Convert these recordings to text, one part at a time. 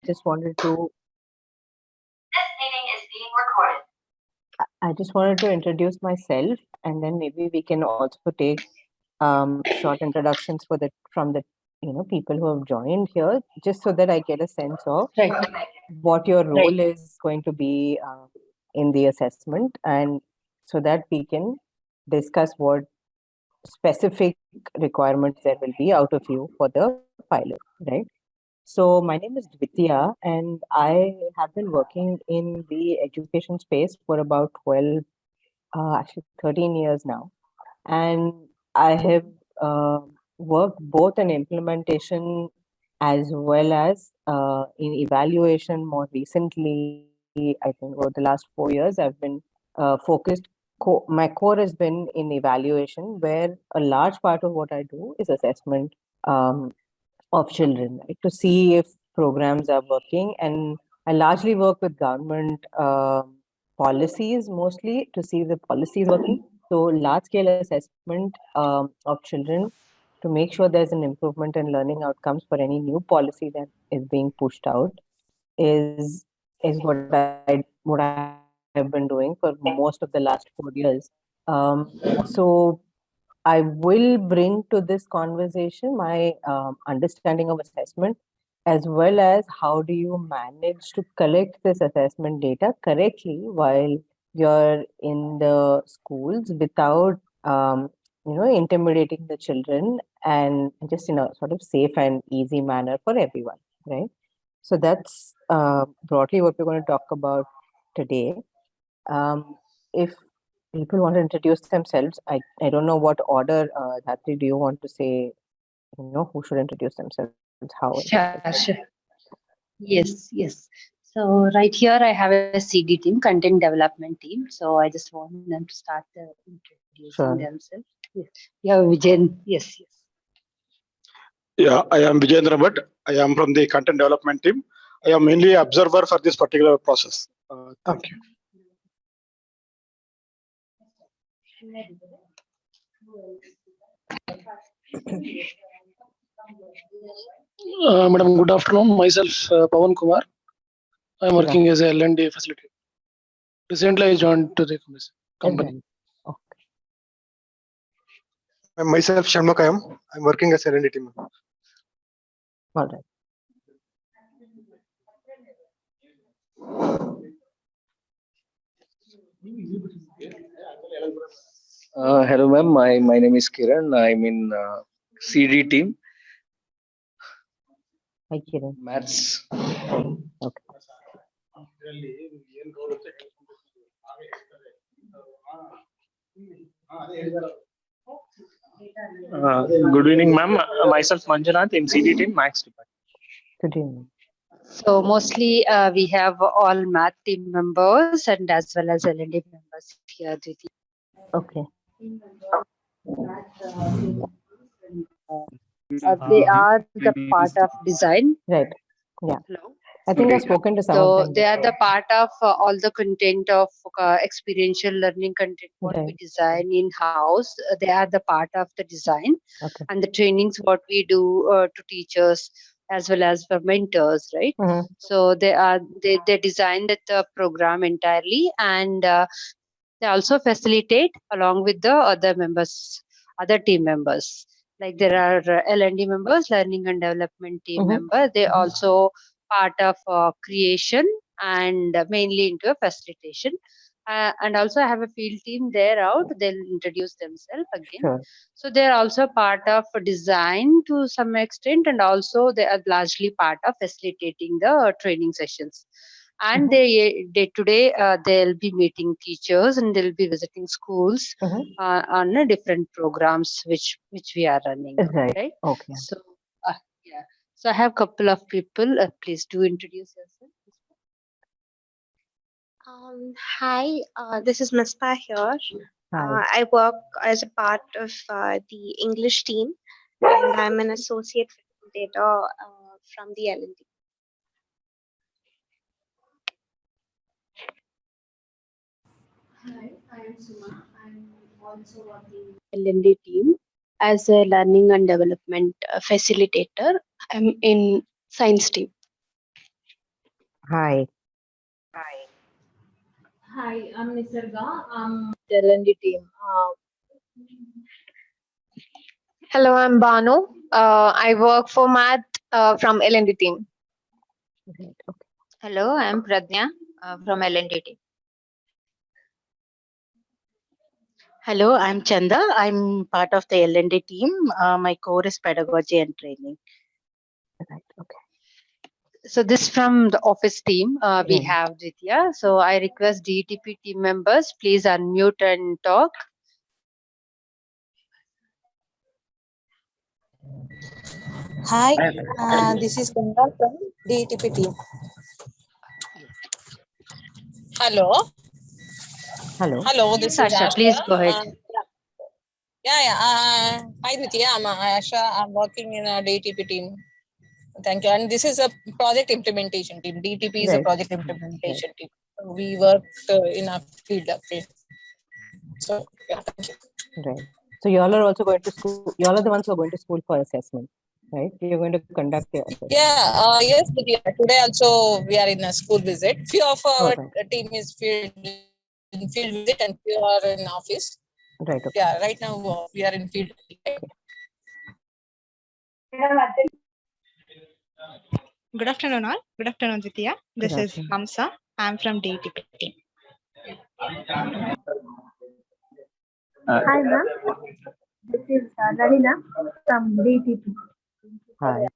just wanted to This meeting is being recorded. I just wanted to introduce myself, and then maybe we can also take short introductions from the people who have joined here, just so that I get a sense of Right. what your role is going to be in the assessment, and so that we can discuss what specific requirements there will be out of you for the pilot, right? So my name is Dwitiya, and I have been working in the education space for about 12, actually 13 years now. And I have worked both in implementation as well as in evaluation more recently. I think over the last 4 years, I've been focused. My core has been in evaluation, where a large part of what I do is assessment of children, right, to see if programs are working. And I largely work with government policies, mostly to see if the policies working. So large scale assessment of children to make sure there's an improvement in learning outcomes for any new policy that is being pushed out is what I have been doing for most of the last 4 years. So I will bring to this conversation my understanding of assessment, as well as how do you manage to collect this assessment data correctly while you're in the schools without intimidating the children, and just in a sort of safe and easy manner for everyone, right? So that's broadly what we're going to talk about today. If people want to introduce themselves, I don't know what order, Dhatri, do you want to say, who should introduce themselves, how? Sure. Yes, yes. So right here I have a CD team, content development team. So I just want them to start introducing Sure. themselves. Yes. Yeah, Vijayan. Yes, yes. Yeah, I am Vijayendra Bhatt. I am from the content development team. I am mainly observer for this particular process. Thank you. Madam, good afternoon. Myself, Pawan Kumar. I am working as a L&D facilitator. Recently, I joined to the company. Okay. Myself, Sharmakayam. I'm working as a L&D team. All right. Hello, ma'am. My name is Kiran. I'm in CD team. Hi, Kiran. Maths. Okay. Good evening, ma'am. Myself, Manjunath, in CD team, Max Department. Good evening. So mostly we have all math team members and as well as L&D members here. Okay. They are the part of design. Right. Yeah. Hello. I think I've spoken to some of So them. they are the part of all the content of experiential learning content what we design in house. They are the part of the design. Okay. And the trainings what we do to teachers as well as for mentors, right? Mm-hmm. So they design the program entirely, and they also facilitate along with the other members, other team members. Like there are L&D members, learning and development team member. They also part of creation and mainly into a facilitation. And also I have a field team there out. They'll introduce themselves again. Sure. So they're also part of design to some extent, and also they are largely part of facilitating the training sessions. And day to day they'll be meeting teachers and they'll be visiting schools on different programs which we are running. Right. Okay. So yeah. So I have a couple of people. Please do introduce yourself. Hi, this is Mispa here. Hi. I work as a part of the English team, and I'm an associate facilitator from the L&D. Hi, I am Suma. I'm also working in the L&D team as a learning and development facilitator. I'm in science team. Hi. Hi, I'm Nisarga. I'm the L&D team. Hello, I'm Banu. I work for math from L&D team. Great. Okay. Hello, I'm Pradnya from L&D team. Hello, I'm Chanda. I'm part of the L&D team. My core is pedagogy and training. Right. Okay. So this from the office team, we Right. have Dwitiya. So I request DTP team members, please unmute and talk. Hi, this is Ganga from DTP team. Hello. Hello. Hello, Yes, this is Asha, Asha. please go ahead. Hi, Dwitiya. I'm Asha. I'm working in a DTP team. Thank you. And this is a project implementation team. DTP is a Right. project implementation team. We work in a field. Okay. So, yeah, thank you. Right. So you all are also going to school. You all are the ones who are going to school for assessment, right? You're going to conduct the assessment. Yeah, yes, Dwitiya. Today also we are in a school visit. Few of our right. team is field visit and few are in office. Right. Okay. Yeah, right now we are in field. Good afternoon, all. Good afternoon, Dwitiya. This Good is afternoon. Hamsa. I'm from DTP team. Hi, ma'am. This is Ravina from DTP. Hi.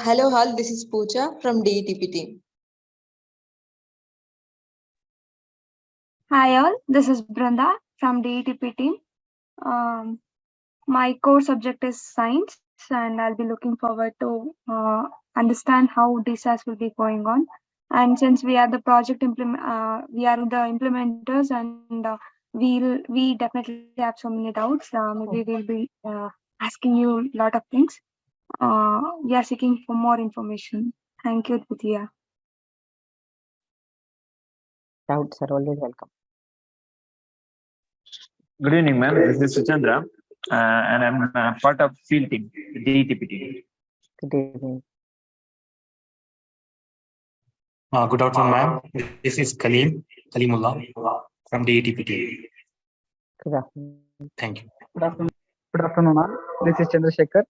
Hello, all. This is Pooja from DTP team. Hi all, this is Brenda from DETP team. My core subject is science and I'll be looking forward to understand how DSAS will be going on. And since we are the we are the implementers and we definitely have so many doubts. Maybe we'll be asking you a lot of things. We are seeking for more information. Thank you, Dwitiya. Doubts are always welcome. Good evening, ma'am. This is Suchandra, and I'm part of field team, the DTP team. Good evening. Good afternoon, ma'am. This is Kalimullah from the ATP team. Good afternoon. Thank you. Good afternoon, all. This is Chandrasekhar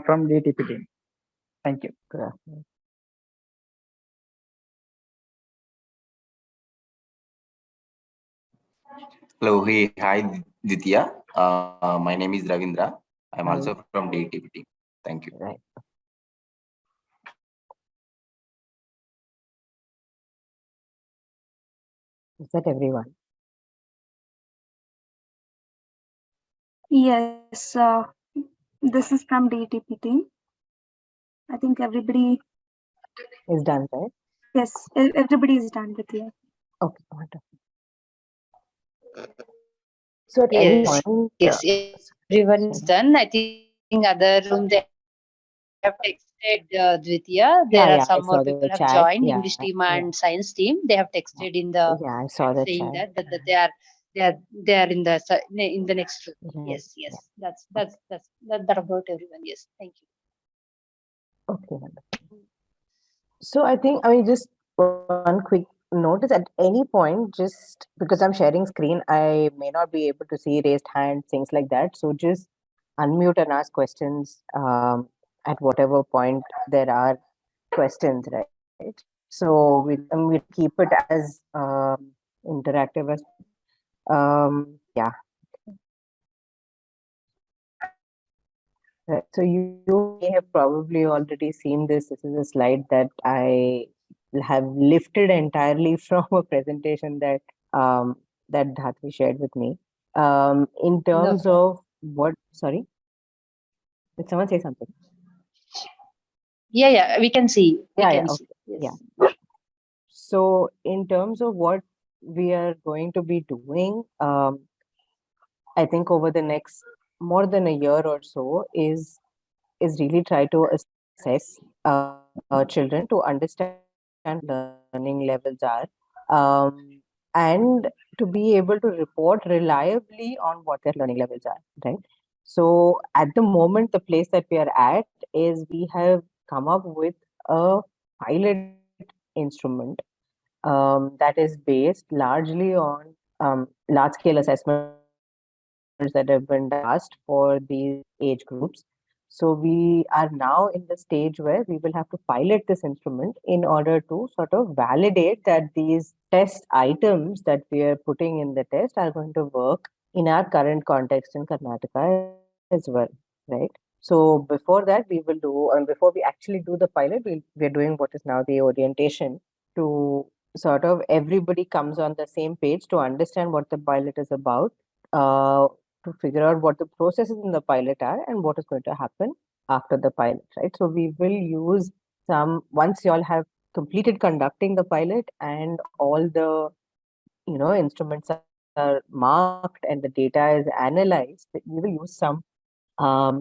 from DTP team. Thank you. Good afternoon. Hello, hey, hi, Dwitiya. My name is Ravindra. I'm also from DTP team. Thank you. Right. Is that everyone? Yes, this is from DTP team. I think everybody is done, right? Yes, everybody is done with you. Okay, wonderful. So at any point, yes, everyone is done. I think other room they have texted Dwitiya. There are some more people have joined English team and science team. They have texted in the I saw the saying chat. that they are in the next room. Yes, that's that about everyone. Yes, thank you. Okay, wonderful. So I think just one quick notice at any point, just because I'm sharing screen, I may not be able to see raised hands, things like that. So just unmute and ask questions at whatever point there are questions, right? So we keep it as interactive as yeah. Right. So you may have probably already seen this. This is a slide that I have lifted entirely from a presentation that that Dhatri shared with me. In terms of what? Sorry, did someone say something? Yeah, we can see. Okay. Yes. Yeah. So in terms of what we are going to be doing, I think over the next more than a year or so is really try to assess children to understand learning levels are and to be able to report reliably on what their learning levels are, right? So at the moment, the place that we are at is we have come up with a pilot instrument that is based largely on large-scale assessments that have been asked for these age groups. So we are now in the stage where we will have to pilot this instrument in order to sort of validate that these test items that we are putting in the test are going to work in our current context in Karnataka as well, right? So before that, we will do, and before we actually do the pilot, we're doing what is now the orientation to sort of everybody comes on the same page to understand what the pilot is about, to figure out what the processes in the pilot are and what is going to happen after the pilot, right? So we will use once you all have completed conducting the pilot and all the, instruments are marked and the data is analyzed, we will use some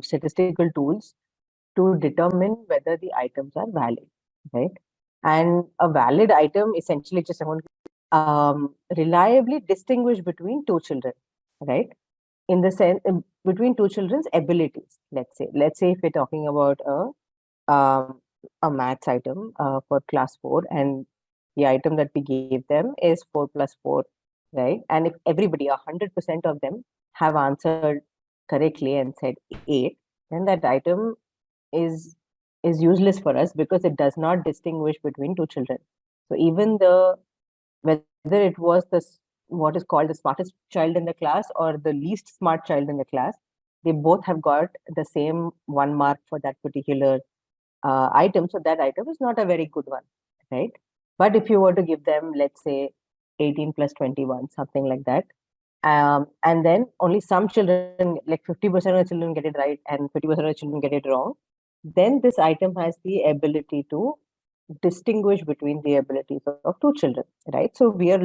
statistical tools to determine whether the items are valid, right? And a valid item essentially just reliably distinguish between two children, right? In the sense between two children's abilities. Let's say if we're talking about a maths item for class 4, and the item that we gave them is 4 plus 4, right? And if everybody, 100% of them have answered correctly and said 8, then that item is useless for us because it does not distinguish between two children. So even whether it was what is called the smartest child in the class or the least smart child in the class, they both have got the same 1 mark for that particular item. So that item is not a very good one, right? But if you were to give them, let's say, 18 plus 21, something like that, and then only some children, like 50% of the children get it right and 50% of the children get it wrong, then this item has the ability to distinguish between the abilities of two children, right? So we are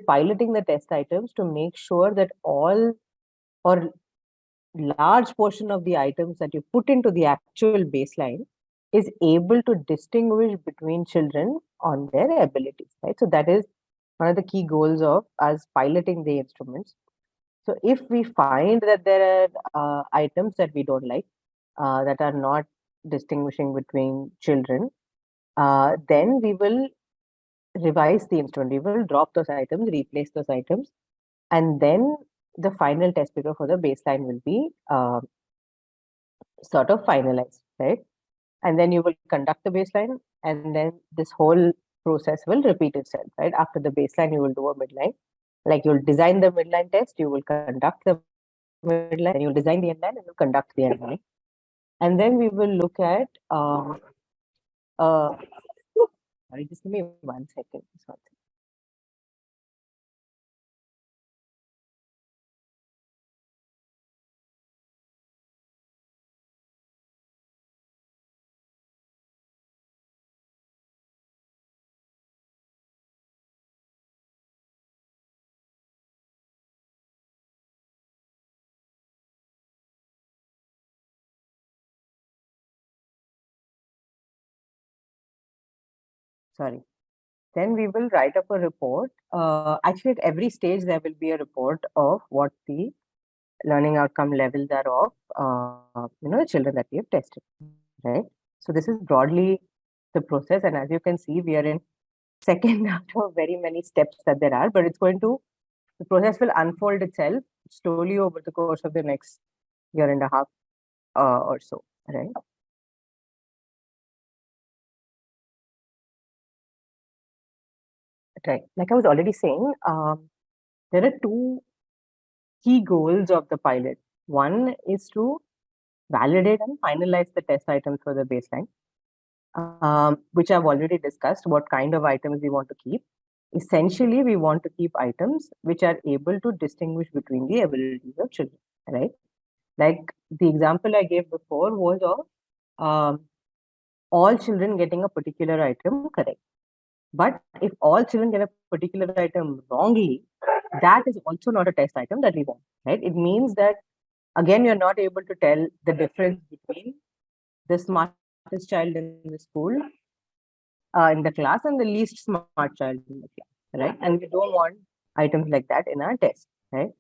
piloting the test items to make sure that all or large portion of the items that you put into the actual baseline is able to distinguish between children on their abilities, right? So that is one of the key goals of us piloting the instruments. So if we find that there are items that we don't like, that are not distinguishing between children, then we will revise the instrument. We will drop those items, replace those items, and then the final test paper for the baseline will be sort of finalized, right? And then you will conduct the baseline, and then this whole process will repeat itself, right? After the baseline, you will do a midline. Like you'll design the midline test, you will conduct the midline, and you'll design the endline, and you'll conduct the endline. And then we will look at, sorry, just give me 1 second. Just 1 second. Sorry. Then we will write up a report. Actually, at every stage, there will be a report of what the learning outcome levels are of, the children that we have tested, right? So this is broadly the process. And as you can see, we are in second out of very many steps that there are, but the process will unfold itself slowly over the course of the next year and a half or so, right? Right. Like I was already saying, there are two key goals of the pilot. One is to validate and finalize the test items for the baseline, which I've already discussed what kind of items we want to keep. Essentially, we want to keep items which are able to distinguish between the abilities of children, right? Like the example I gave before was of all children getting a particular item correct. But if all children get a particular item wrongly, that is also not a test item that we want, right? It means that, again, you're not able to tell the difference between the smartest child in the school, in the class, and the least smart child in the class, right? And we don't want items like that in our test, right?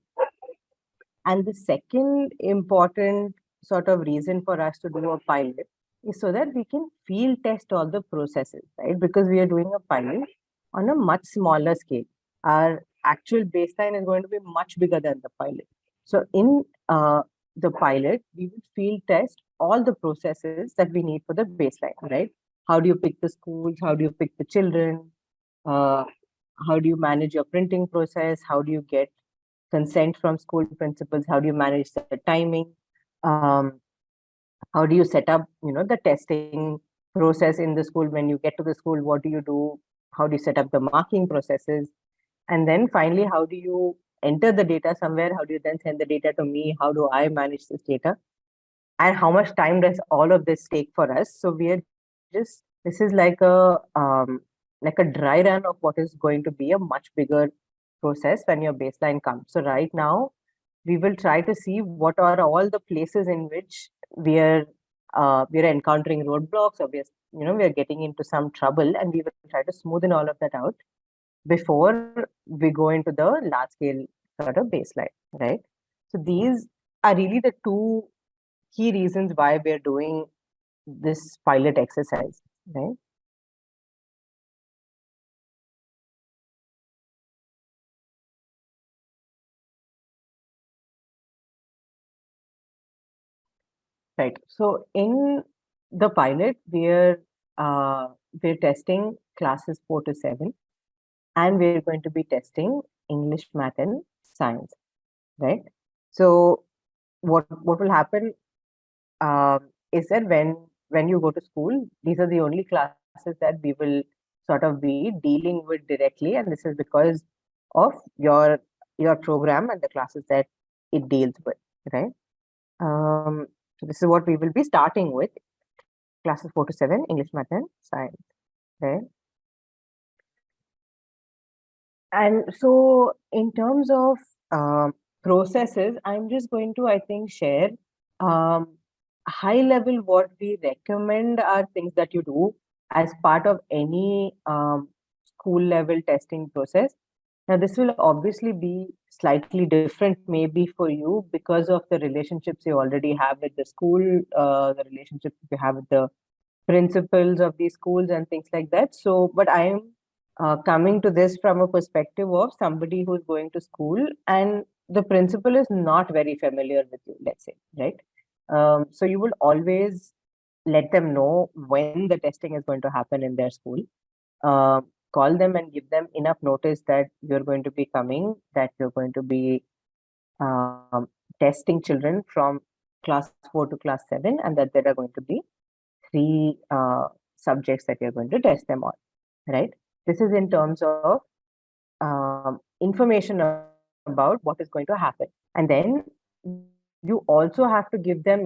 And the second important sort of reason for us to do a pilot is so that we can field test all the processes, right? Because we are doing a pilot on a much smaller scale. Our actual baseline is going to be much bigger than the pilot. So in the pilot, we will field test all the processes that we need for the baseline, right? How do you pick the schools? How do you pick the children? How do you manage your printing process? How do you get consent from school principals? How do you manage the timing? How do you set up, the testing process in the school? When you get to the school, what do you do? How do you set up the marking processes? And then finally, how do you enter the data somewhere? How do you then send the data to me? How do I manage this data? And how much time does all of this take for us? So we are this is like a dry run of what is going to be a much bigger process when your baseline comes. So right now, we will try to see what are all the places in which we are encountering roadblocks, or we are getting into some trouble, and we will try to smoothen all of that out before we go into the large scale sort of baseline, right? So these are really the two key reasons why we're doing this pilot exercise, right? Right. So in the pilot, we're testing classes 4 to 7, and we're going to be testing English, Math, and Science, right? So what will happen is that when you go to school, these are the only classes that we will sort of be dealing with directly, and this is because of your program and the classes that it deals with, right? So this is what we will be starting with, classes 4 to 7, English, Math, and Science, right? And so in terms of processes, I'm just going to, I think, share high level what we recommend are things that you do as part of any school level testing process. Now, this will obviously be slightly different maybe for you because of the relationships you already have with the school, the relationships you have with the principals of these schools and things like that. So, but I am coming to this from a perspective of somebody who's going to school and the principal is not very familiar with you, let's say, right? So you will always let them know when the testing is going to happen in their school. Call them and give them enough notice that you're going to be coming, that you're going to be testing children from class 4 to class 7, and that there are going to be 3 subjects that you're going to test them on, right? This is in terms of information about what is going to happen. And then you also have to give them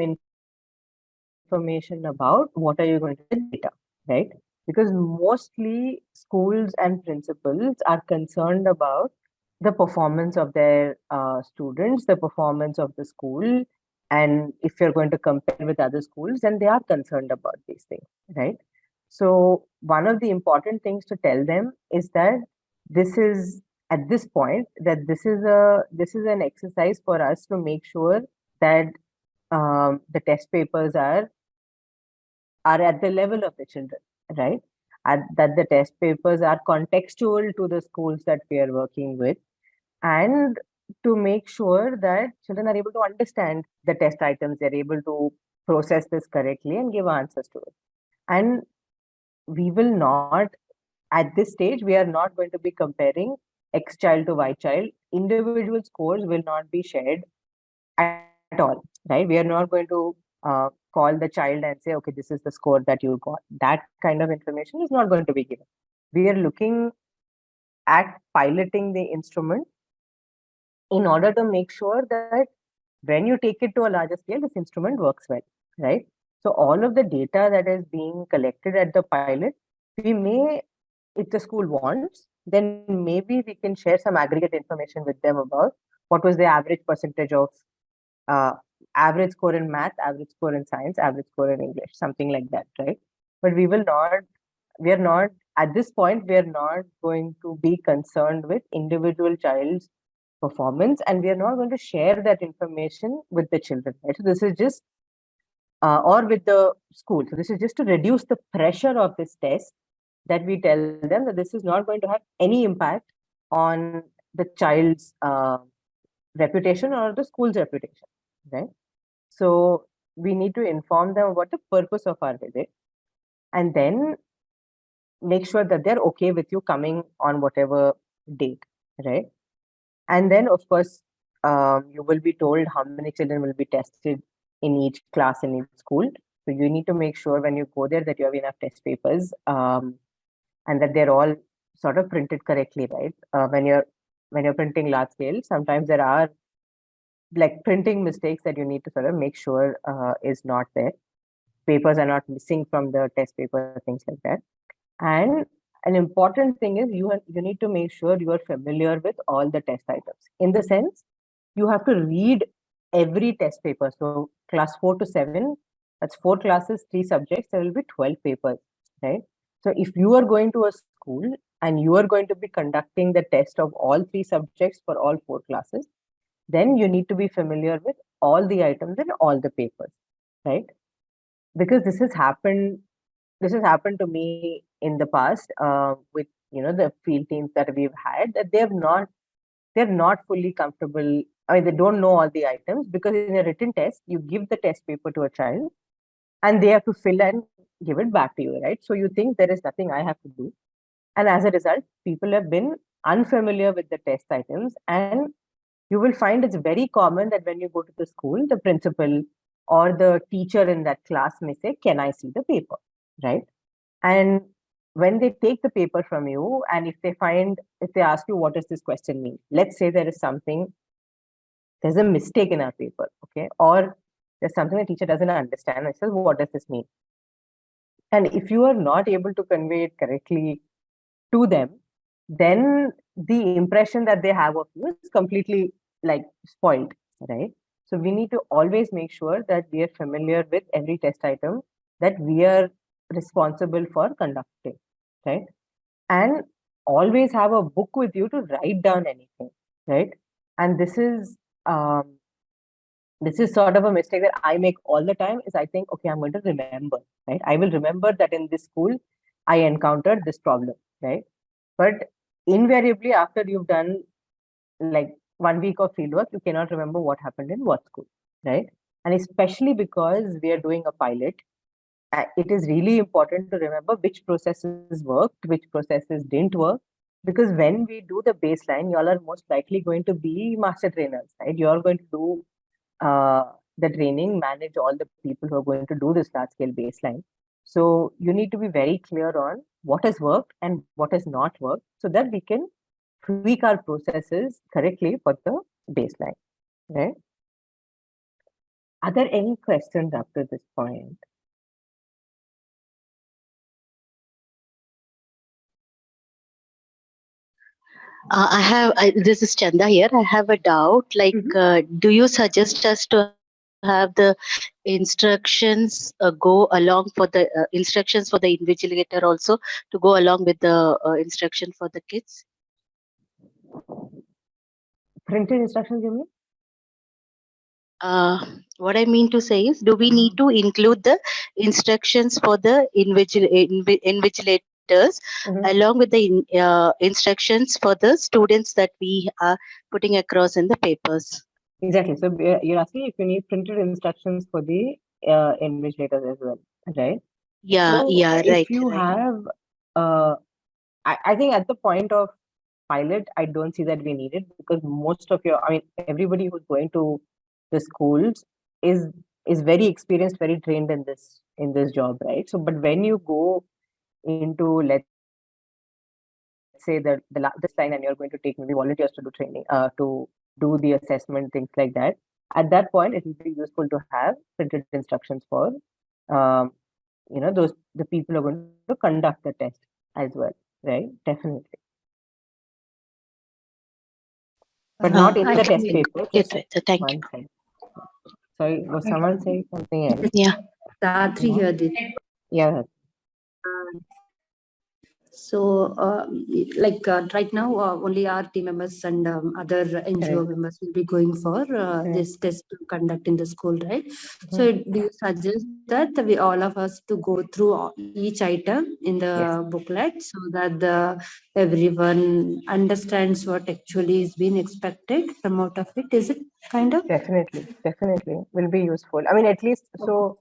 information about what are you going to do data, right? Because mostly schools and principals are concerned about the performance of their students, the performance of the school, and if you're going to compare with other schools, then they are concerned about these things, right? So one of the important things to tell them is that this is at this point that this is an exercise for us to make sure that the test papers are at the level of the children, right? And that the test papers are contextual to the schools that we are working with, and to make sure that children are able to understand the test items, they're able to process this correctly and give answers to it. And we will not, at this stage, we are not going to be comparing X child to Y child. Individual scores will not be shared at all, right? We are not going to call the child and say, okay, this is the score that you got. That kind of information is not going to be given. We are looking at piloting the instrument in order to make sure that when you take it to a larger scale, this instrument works well, right? So all of the data that is being collected at the pilot, we may, if the school wants, then maybe we can share some aggregate information with them about what was the average percentage of average score in math, average score in science, average score in English, something like that, right? But we are not, at this point, we are not going to be concerned with individual child's performance, and we are not going to share that information with the children, right? So this is just or with the school. So this is just to reduce the pressure of this test, that we tell them that this is not going to have any impact on the child's reputation or the school's reputation, right? So we need to inform them about the purpose of our visit, and then make sure that they're okay with you coming on whatever date, right? And then, of course, you will be told how many children will be tested in each class in each school. So you need to make sure when you go there that you have enough test papers, and that they're all sort of printed correctly, right? When you're printing large scale, sometimes there are like printing mistakes that you need to sort of make sure is not there. Papers are not missing from the test paper, things like that. And an important thing is you need to make sure you are familiar with all the test items. In the sense, you have to read every test paper. So class 4 to 7, that's 4 classes, 3 subjects, there will be 12 papers, right? So if you are going to a school and you are going to be conducting the test of all 3 subjects for all 4 classes, then you need to be familiar with all the items in all the papers, right? Because this has happened to me in the past with the field teams that we've had, that they're not fully comfortable. I mean, they don't know all the items, because in a written test, you give the test paper to a child and they have to fill and give it back to you, right? So you think there is nothing I have to do. And as a result, people have been unfamiliar with the test items. And you will find it's very common that when you go to the school, the principal or the teacher in that class may say, "Can I see the paper?" Right? And when they take the paper from you, and if they ask you, what does this question mean? Let's say there's a mistake in our paper, okay? Or there's something the teacher doesn't understand. I says, what does this mean? And if you are not able to convey it correctly to them, then the impression that they have of you is completely like spoiled, right? So we need to always make sure that we are familiar with every test item that we are responsible for conducting, right? And always have a book with you to write down anything, right? And this is sort of a mistake that I make all the time, is I think, okay, I'm going to remember, right? I will remember that in this school, I encountered this problem, right? But invariably, after you've done like 1 week of fieldwork, you cannot remember what happened in what school, right? And especially because we are doing a pilot, it is really important to remember which processes worked, which processes didn't work. Because when we do the baseline, you all are most likely going to be master trainers, right? You are going to do the training, manage all the people who are going to do this large scale baseline. So you need to be very clear on what has worked and what has not worked, so that we can tweak our processes correctly for the baseline, right? Are there any questions up to this point? This is Chanda here. I have a doubt. Like, do you suggest us to have the instructions go along for the instructions for the invigilator also to go along with the instruction for the kids? Printed instructions, you mean? What I mean to say is, do we need to include the instructions for the invigilators along with the instructions for the students that we are putting across in the papers? Exactly. So you're asking if you need printed instructions for the invigilators as well, right? Yeah, so yeah, if right. you have, I think at the point of pilot, I don't see that we need it, because most of everybody who's going to the schools is very experienced, very trained in this job, right? So, but when you go into, let's say, this line, and you're going to take maybe volunteers to do training, to do the assessment, things like that, at that point it will be useful to have printed instructions for the people who are going to conduct the test as well, right? Definitely. But not in the test paper. Yes, right. So thank you. Sorry, was someone saying something else? Yeah. Satri here. Yeah. So, right now, only our team members and other NGO members will be going for this test to conduct in the school, right? So, do you suggest that we all of us to go through each item in the booklet so that everyone understands what actually is being expected from out of it? Is it kind of? Definitely will be useful. I mean, at least so.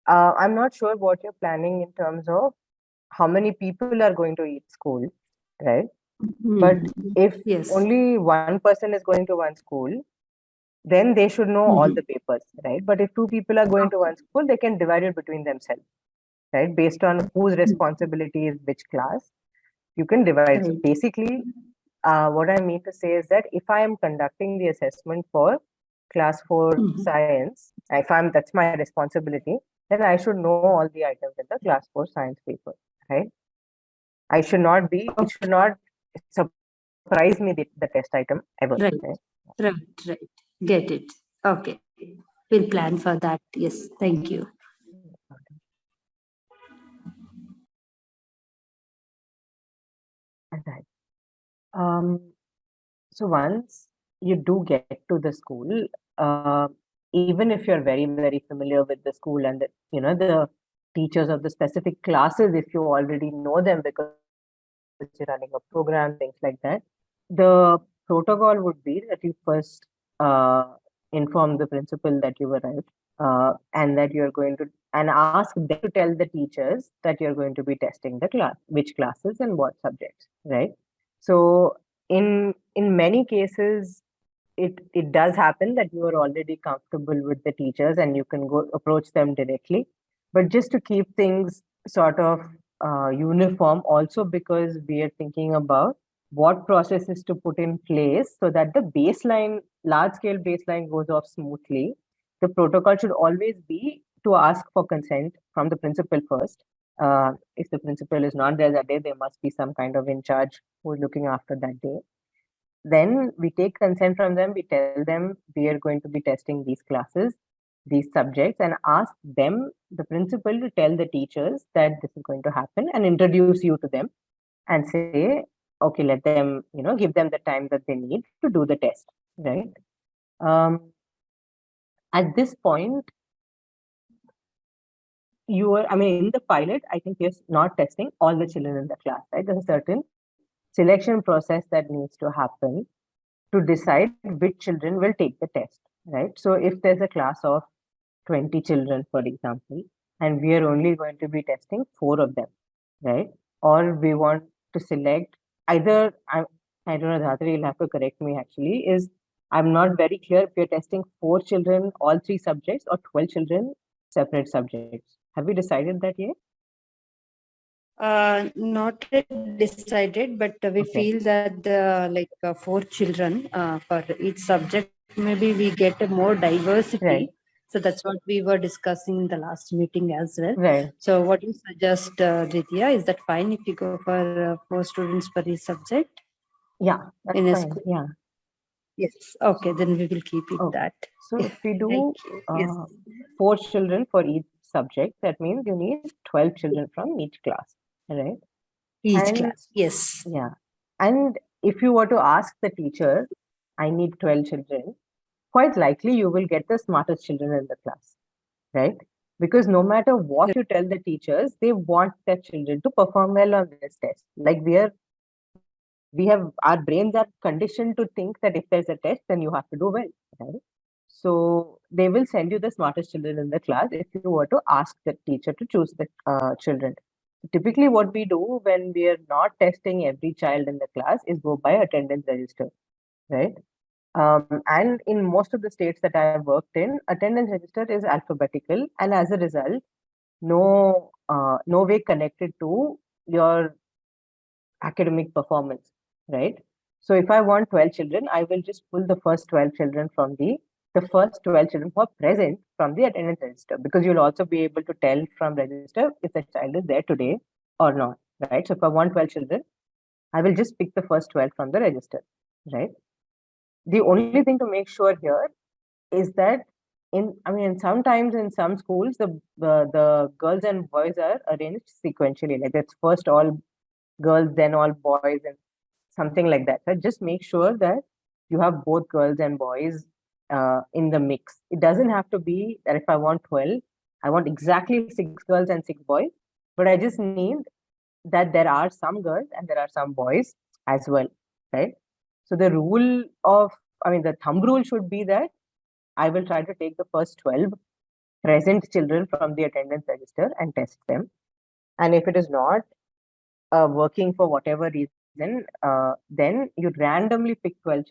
I'm not sure what you're planning in terms of how many people are going to each school, right? But if only one person is going to one school, then they should know all the papers, right? But if two people are going to one school, they can divide it between themselves, right? Based on whose responsibility is which class, you can divide. So basically, what I mean to say is that if I am conducting the assessment for class 4 science, that's my responsibility, then I should know all the items in the class 4 science paper, right? I should not be, it should not surprise me the test item ever. Right. Get it. Okay. We'll plan for that. Yes. Thank you. Right. So once you do get to the school, even if you're very, very familiar with the school and the teachers of the specific classes, if you already know them because you're running a program, things like that, the protocol would be that you first inform the principal that you arrived and that you're going to, and ask them to tell the teachers that you're going to be testing the class, which classes and what subjects, right? So in many cases, it does happen that you are already comfortable with the teachers and you can go approach them directly. But just to keep things sort of uniform, also because we are thinking about what processes to put in place so that the baseline, large scale baseline goes off smoothly, the protocol should always be to ask for consent from the principal first. If the principal is not there that day, there must be some kind of in charge who is looking after that day. Then we take consent from them, we tell them we are going to be testing these classes, these subjects, and ask them, the principal, to tell the teachers that this is going to happen and introduce you to them and say, okay, let them, give them the time that they need to do the test, right? At this point, in the pilot, I think you're not testing all the children in the class, right? There's a certain selection process that needs to happen to decide which children will take the test, right? So if there's a class of 20 children, for example, and we are only going to be testing 4 of them, right? Or we want to select either, I don't know, Dhatri, you'll have to correct me actually, I'm not very clear if you're testing 4 children, all 3 subjects, or 12 children, separate subjects. Have we decided that yet? Not yet decided, but we feel that the 4 children for each subject, maybe we get more diversity. Right. So that's what we were discussing in the last meeting as well. Right. So what do you suggest, Dwitiya? Is that fine if you go for 4 students per each subject? Yeah, that's in a fine. school? Yeah. Yes. Okay, then we will keep it that. So if we do Yes. 4 children for each subject, that means you need 12 children from each class, right? Each class, yes. Yeah. And if you were to ask the teacher, I need 12 children, quite likely you will get the smartest children in the class, right? Because no matter what you tell the teachers, they want their children to perform well on this test. Like our brains are conditioned to think that if there's a test, then you have to do well, right? So they will send you the smartest children in the class if you were to ask the teacher to choose the children. Typically, what we do when we are not testing every child in the class is go by attendance register, right? And in most of the states that I have worked in, attendance register is alphabetical, and as a result, no way connected to your academic performance, right? So if I want 12 children, I will just pull the first 12 children from the first 12 children who are present from the attendance register, because you'll also be able to tell from register if the child is there today or not, right? So if I want 12 children, I will just pick the first 12 from the register, right? The only thing to make sure here is that sometimes in some schools, the girls and boys are arranged sequentially, like it's first all girls, then all boys, and something like that. So just make sure that you have both girls and boys in the mix. It doesn't have to be that if I want 12, I want exactly 6 girls and 6 boys, but I just need that there are some girls and there are some boys as well, right? So the the thumb rule should be that I will try to take the first 12 present children from the attendance register and test them. And if it is not working for whatever reason, then you randomly pick 12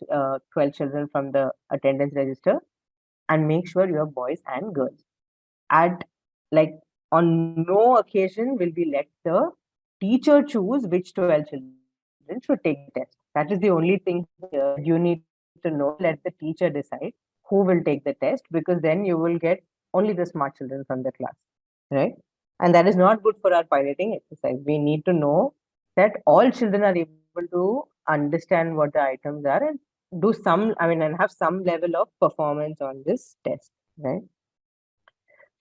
children from the attendance register and make sure you have boys and girls. On no occasion will we let the teacher choose which 12 children should take the test. That is the only thing here you need to know. Let the teacher decide who will take the test, because then you will get only the smart children from the class, right? And that is not good for our piloting exercise. We need to know that all children are able to understand what the items are and do and have some level of performance on this test, right?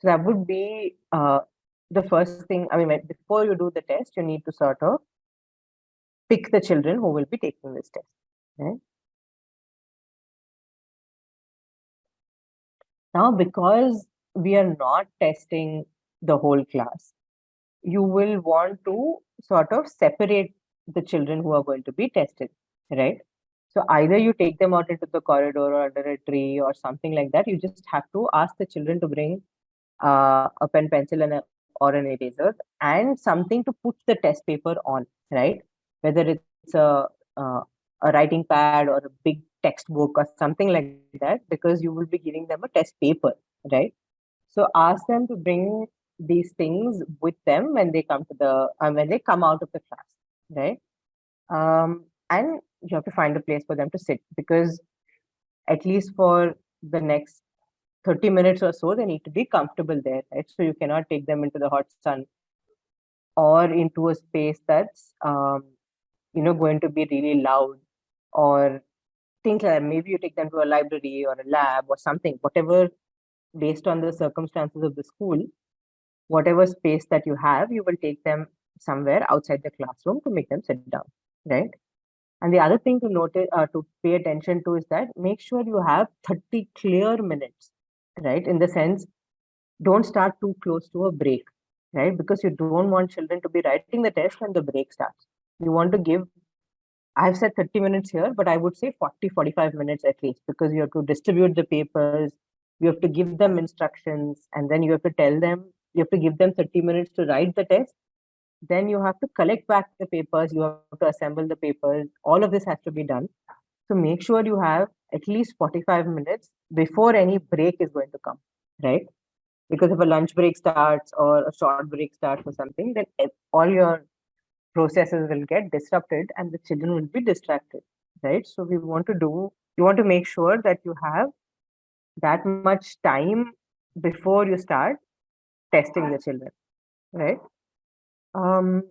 So that would be the first thing. Before you do the test, you need to sort of pick the children who will be taking this test, right? Now, because we are not testing the whole class, you will want to sort of separate the children who are going to be tested, right? So either you take them out into the corridor or under a tree or something like that. You just have to ask the children to bring a pen, pencil, or an eraser and something to put the test paper on, right? Whether it's a writing pad or a big textbook or something like that, because you will be giving them a test paper, right? So ask them to bring these things with them when they come to when they come out of the class, right? And you have to find a place for them to sit, because at least for the next 30 minutes or so, they need to be comfortable there, right? So you cannot take them into the hot sun or into a space that's going to be really loud, or things like that. Maybe you take them to a library or a lab or something, whatever, based on the circumstances of the school, whatever space that you have, you will take them somewhere outside the classroom to make them sit down, right? And the other thing to notice, to pay attention to, is that make sure you have 30 clear minutes, right? In the sense, don't start too close to a break, right? Because you don't want children to be writing the test when the break starts. You want to give, I've said 30 minutes here, but I would say 40, 45 minutes at least, because you have to distribute the papers, you have to give them instructions, and then you have to tell them, you have to give them 30 minutes to write the test. Then you have to collect back the papers, you have to assemble the papers. All of this has to be done. So make sure you have at least 45 minutes before any break is going to come, right? Because if a lunch break starts or a short break starts or something, then all your processes will get disrupted and the children will be distracted, right? So you want to make sure that you have that much time before you start testing the children, right? And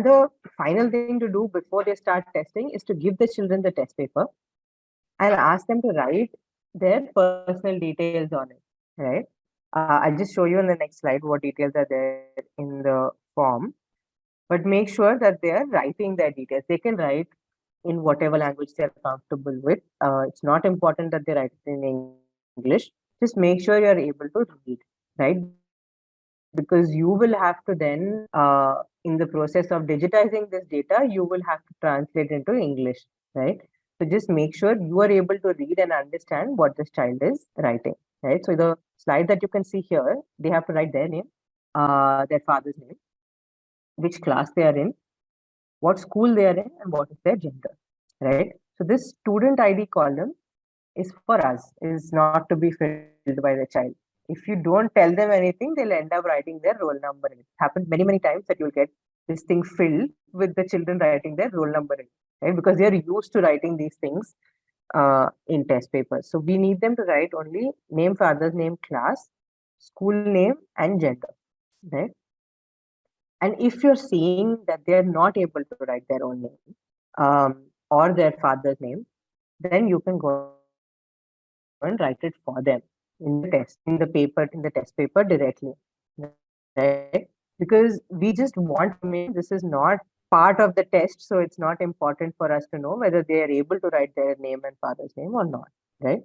the final thing to do before they start testing is to give the children the test paper and ask them to write their personal details on it, right? I'll just show you in the next slide what details are there in the form, but make sure that they are writing their details. They can write in whatever language they're comfortable with. It's not important that they write it in English. Just make sure you're able to read, right? Because you will have to then, in the process of digitizing this data, you will have to translate into English, right? So just make sure you are able to read and understand what this child is writing, right? So the slide that you can see here, they have to write their name, their father's name, which class they are in, what school they are in, and what is their gender, right? So this student ID column is for us, is not to be filled by the child. If you don't tell them anything, they'll end up writing their roll number. It happens many, many times that you'll get this thing filled with the children writing their roll number, right? Because they're used to writing these things in test papers. So we need them to write only name, father's name, class, school name, and gender, right? And if you're seeing that they're not able to write their own name or their father's name, then you can go and write it for them in the test paper directly, right? Because because we just want information. This is not part of the test, so it's not important for us to know whether they are able to write their name and father's name or not, right?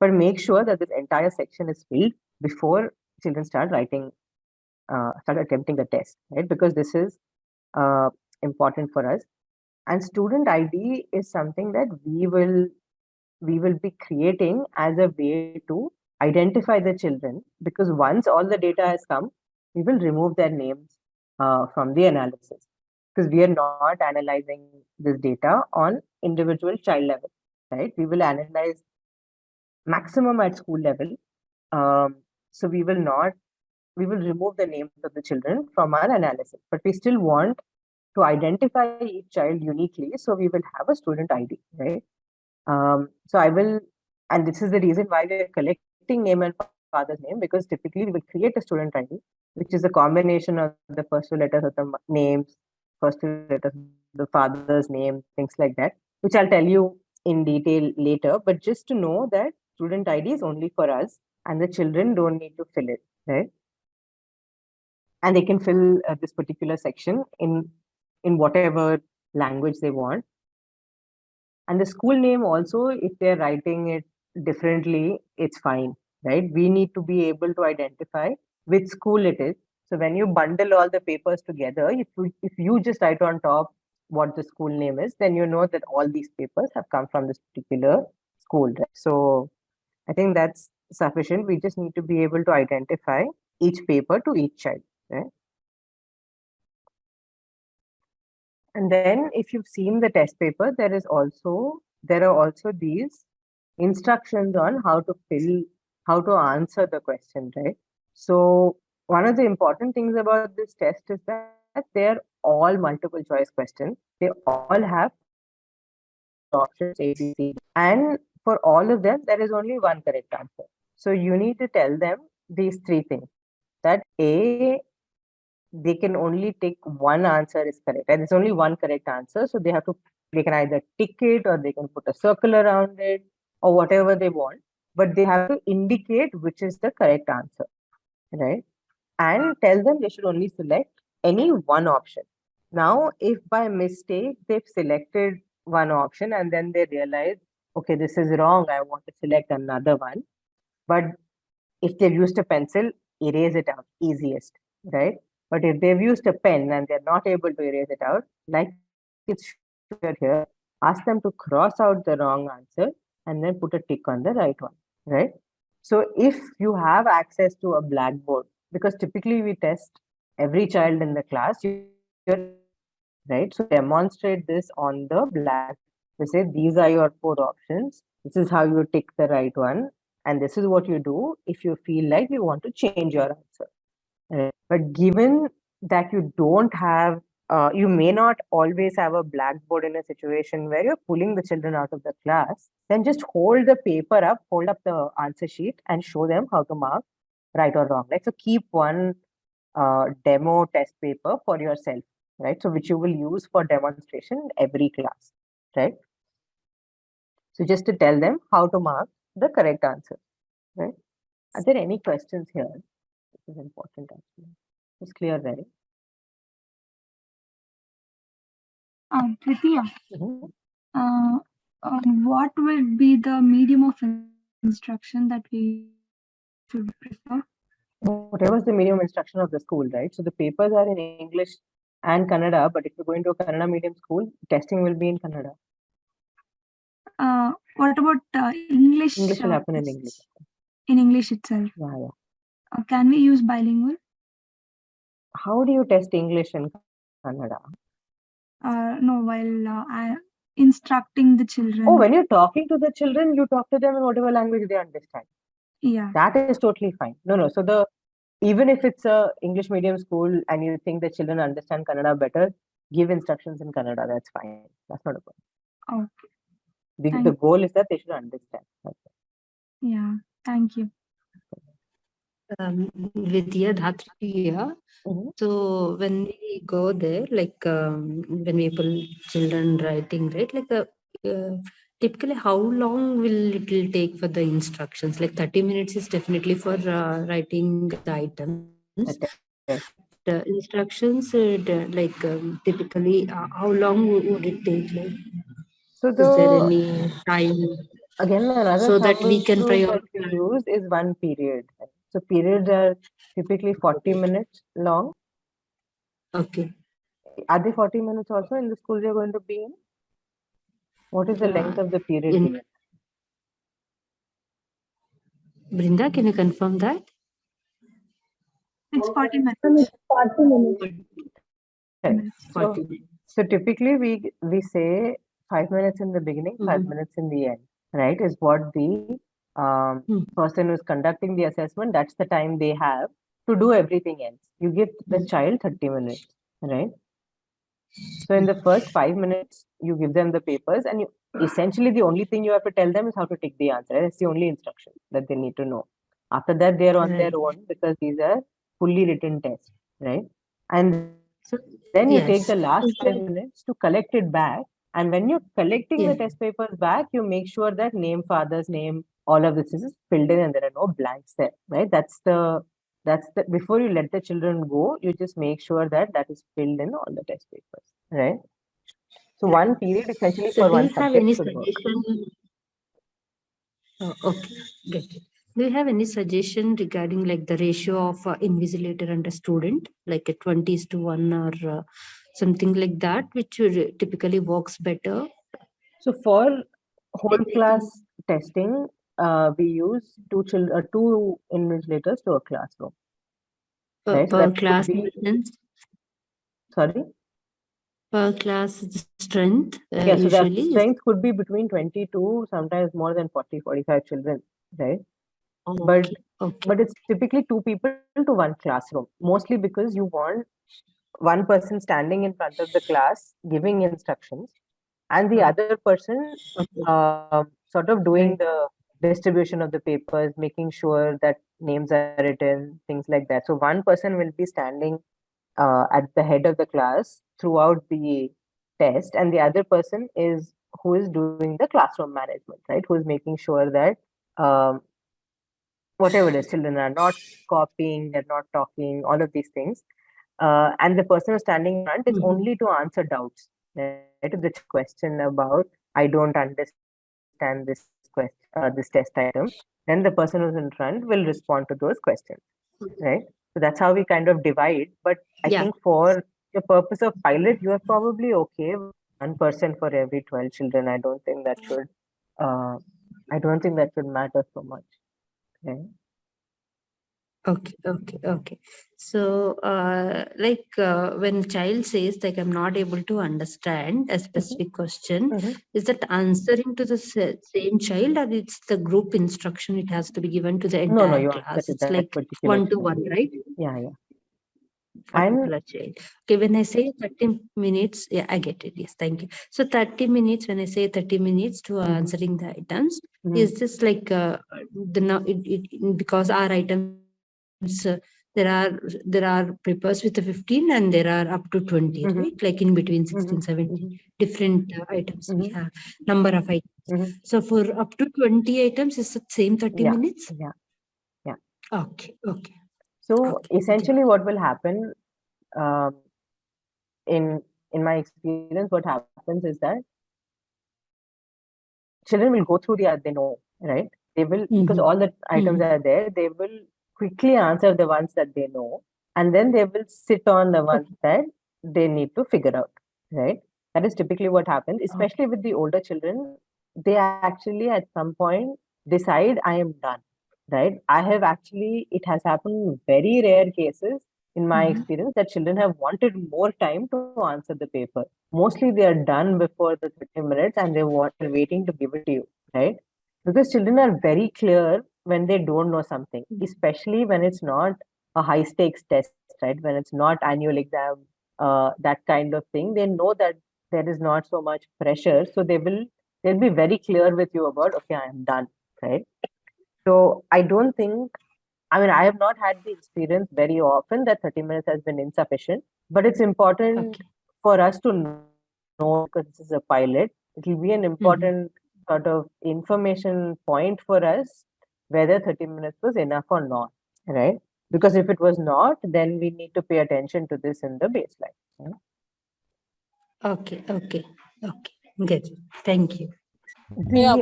But make sure that this entire section is filled before children start writing, start attempting the test, right? Because this is important for us. And student ID is something that we will be creating as a way to identify the children, because once all the data has come, we will remove their names from the analysis, because we are not analyzing this data on individual child level, right? We will analyze maximum at school level. So we will remove the names of the children from our analysis, but we still want to identify each child uniquely. So we will have a student ID, right? So I will, and this is the reason why we are collecting name and father's name, because typically we will create a student ID, which is a combination of the first two letters of the names, first two letters of the father's name, things like that, which I'll tell you in detail later. But just to know that student ID is only for us, and the children don't need to fill it, right? And they can fill this particular section in whatever language they want. And the school name also, if they're writing it differently, it's fine, right? We need to be able to identify which school it is. So when you bundle all the papers together, if you just write on top what the school name is, then you know that all these papers have come from this particular school, right? So I think that's sufficient. We just need to be able to identify each paper to each child, right? And then if you've seen the test paper, there are also these instructions on how to answer the question, right? So one of the important things about this test is that they're all multiple choice questions. They all have options A, B, C, and for all of them, there is only one correct answer. So you need to tell them these three things. That A, they can only take one answer is correct, and there's only one correct answer. So they can either tick it, or they can put a circle around it, or whatever they want, but they have to indicate which is the correct answer, right? And tell them they should only select any one option. Now, if by mistake they've selected one option and then they realize, okay, this is wrong, I want to select another one. But if they've used a pencil, erase it out, easiest, right? But if they've used a pen and they're not able to erase it out, like it's here, ask them to cross out the wrong answer and then put a tick on the right one, right? So if you have access to a blackboard, because typically we test every child in the class, right? So demonstrate this on the blackboard. We say, these are your 4 options. This is how you tick the right one. And this is what you do if you feel like you want to change your answer. Right? But given that you don't have, you may not always have a blackboard in a situation where you're pulling the children out of the class, then just hold the paper up, hold up the answer sheet and show them how to mark right or wrong. Right? So keep one demo test paper for yourself, right? So which you will use for demonstration in every class, right? So just to tell them how to mark the correct answer, right? Are there any questions here? This is important actually. It's clear, right? Dwitiya, what will be the medium of instruction that we should prefer? Whatever is the medium instruction of the school, right? So the papers are in English and Kannada, but if you're going to a Kannada medium school, testing will be in Kannada. What about English? English will happen in English. In English itself. Yeah. Can we use bilingual? How do you test English and Kannada? No, while instructing the children. Oh, when you're talking to the children, you talk to them in whatever language they understand. Yeah. That is totally fine. No. So even if it's a English medium school and you think the children understand Kannada better, give instructions in Kannada. That's fine. That's not a problem. Okay. The goal is that they should understand. Yeah. Thank you. Vidya Dhatriya. So when we go there, like when we pull children writing, right? Like typically, how long will it take for the instructions? Like 30 minutes is definitely for writing the items. instructions, typically, how long would it take? Like, So is there any time again, another so that thumb we can rule that we prioritize? use is one period. So periods are typically 40 minutes long. Okay. Are they 40 minutes also in the school you're going to be in? What is the length of the period? In Brinda, can you confirm that? It's 40 minutes. 40 minutes. Okay. So, 40 minutes. so typically we say 5 minutes in the beginning, 5 minutes in the end, right? Is what the person who's conducting the assessment, that's the time they have to do everything else. You give the child 30 minutes, right? So in the first 5 minutes, you give them the papers, and you essentially the only thing you have to tell them is how to take the answer. Right? That's the only instruction that they need to know. After that, they are on their own because these are fully written tests, right? And then you take the last 5 minutes to collect it back. And when you're collecting the test papers back, you make sure that name, father's name, all of this is filled in and there are no blanks there, right? That's the before you let the children go, you just make sure that that is filled in all the test papers, right? So one period essentially So for do one you have subject any should work. suggestion? Oh, okay, get it. Do you have any suggestion regarding like the ratio of invigilator and a student, like a 20:1 or something like that, which typically works better? So for whole class testing, we use two invigilators to a classroom. Right? So Per that class could be, sorry? Per class strength, Yeah, so that usually strength could be between 22, sometimes more than 40, 45 children, right? Okay. But it's typically 2 people to 1 classroom, mostly because you want one person standing in front of the class giving instructions and the other person sort of doing the distribution of the papers, making sure that names are written, things like that. So one person will be standing at the head of the class throughout the test, and the other person is who is doing the classroom management, right? Who is making sure that whatever it is, children are not copying, they're not talking, all of these things. And the person who's standing in front is only to answer doubts, right? If the question about, I don't understand this this test item, then the person who's in front will respond to those questions, right? So that's how we kind of divide. But I think for the purpose of pilot, you are probably okay with 1 person for every 12 children. I don't think that should matter so much. Okay. Okay. So, when child says like I'm not able to understand a specific question, is that answering to the same child, or it's the group instruction? It has to be given to the entire you class. answer to It's that like particular 1-to-1, right? Yeah. Particular child. Okay, when I say 30 minutes, yeah, I get it. Yes, thank you. So 30 minutes, when I say 30 minutes to answering the items, is this like because our items there are papers with the 15 and there are up to 20, right? Like in between 16, 17 different items we have, number of items. So for up to 20 items, is the same 30 minutes? Yeah. Okay. So essentially, what will happen in my experience, what happens is that children will go through they know, right? They will, because all the items are there, they will quickly answer the ones that they know, and then they will sit on the ones that they need to figure out, right? That is typically what happens, especially with the older children. They actually at some point decide, I am done, right? It has happened in very rare cases in my experience that children have wanted more time to answer the paper. Mostly they are done before the 30 minutes and they're waiting to give it to you, right? Because children are very clear when they don't know something, especially when it's not a high stakes test, right? When it's not annual exam, that kind of thing. They know that there is not so much pressure. So they'll be very clear with you about, okay, I am done, right? So I don't think, I have not had the experience very often that 30 minutes has been insufficient, but it's important for us to know, because this is a pilot. It will be an important sort of information point for us whether 30 minutes was enough or not, right? Because if it was not, then we need to pay attention to this in the baseline. Yeah? Okay, okay, okay. Good. Thank you. Yeah,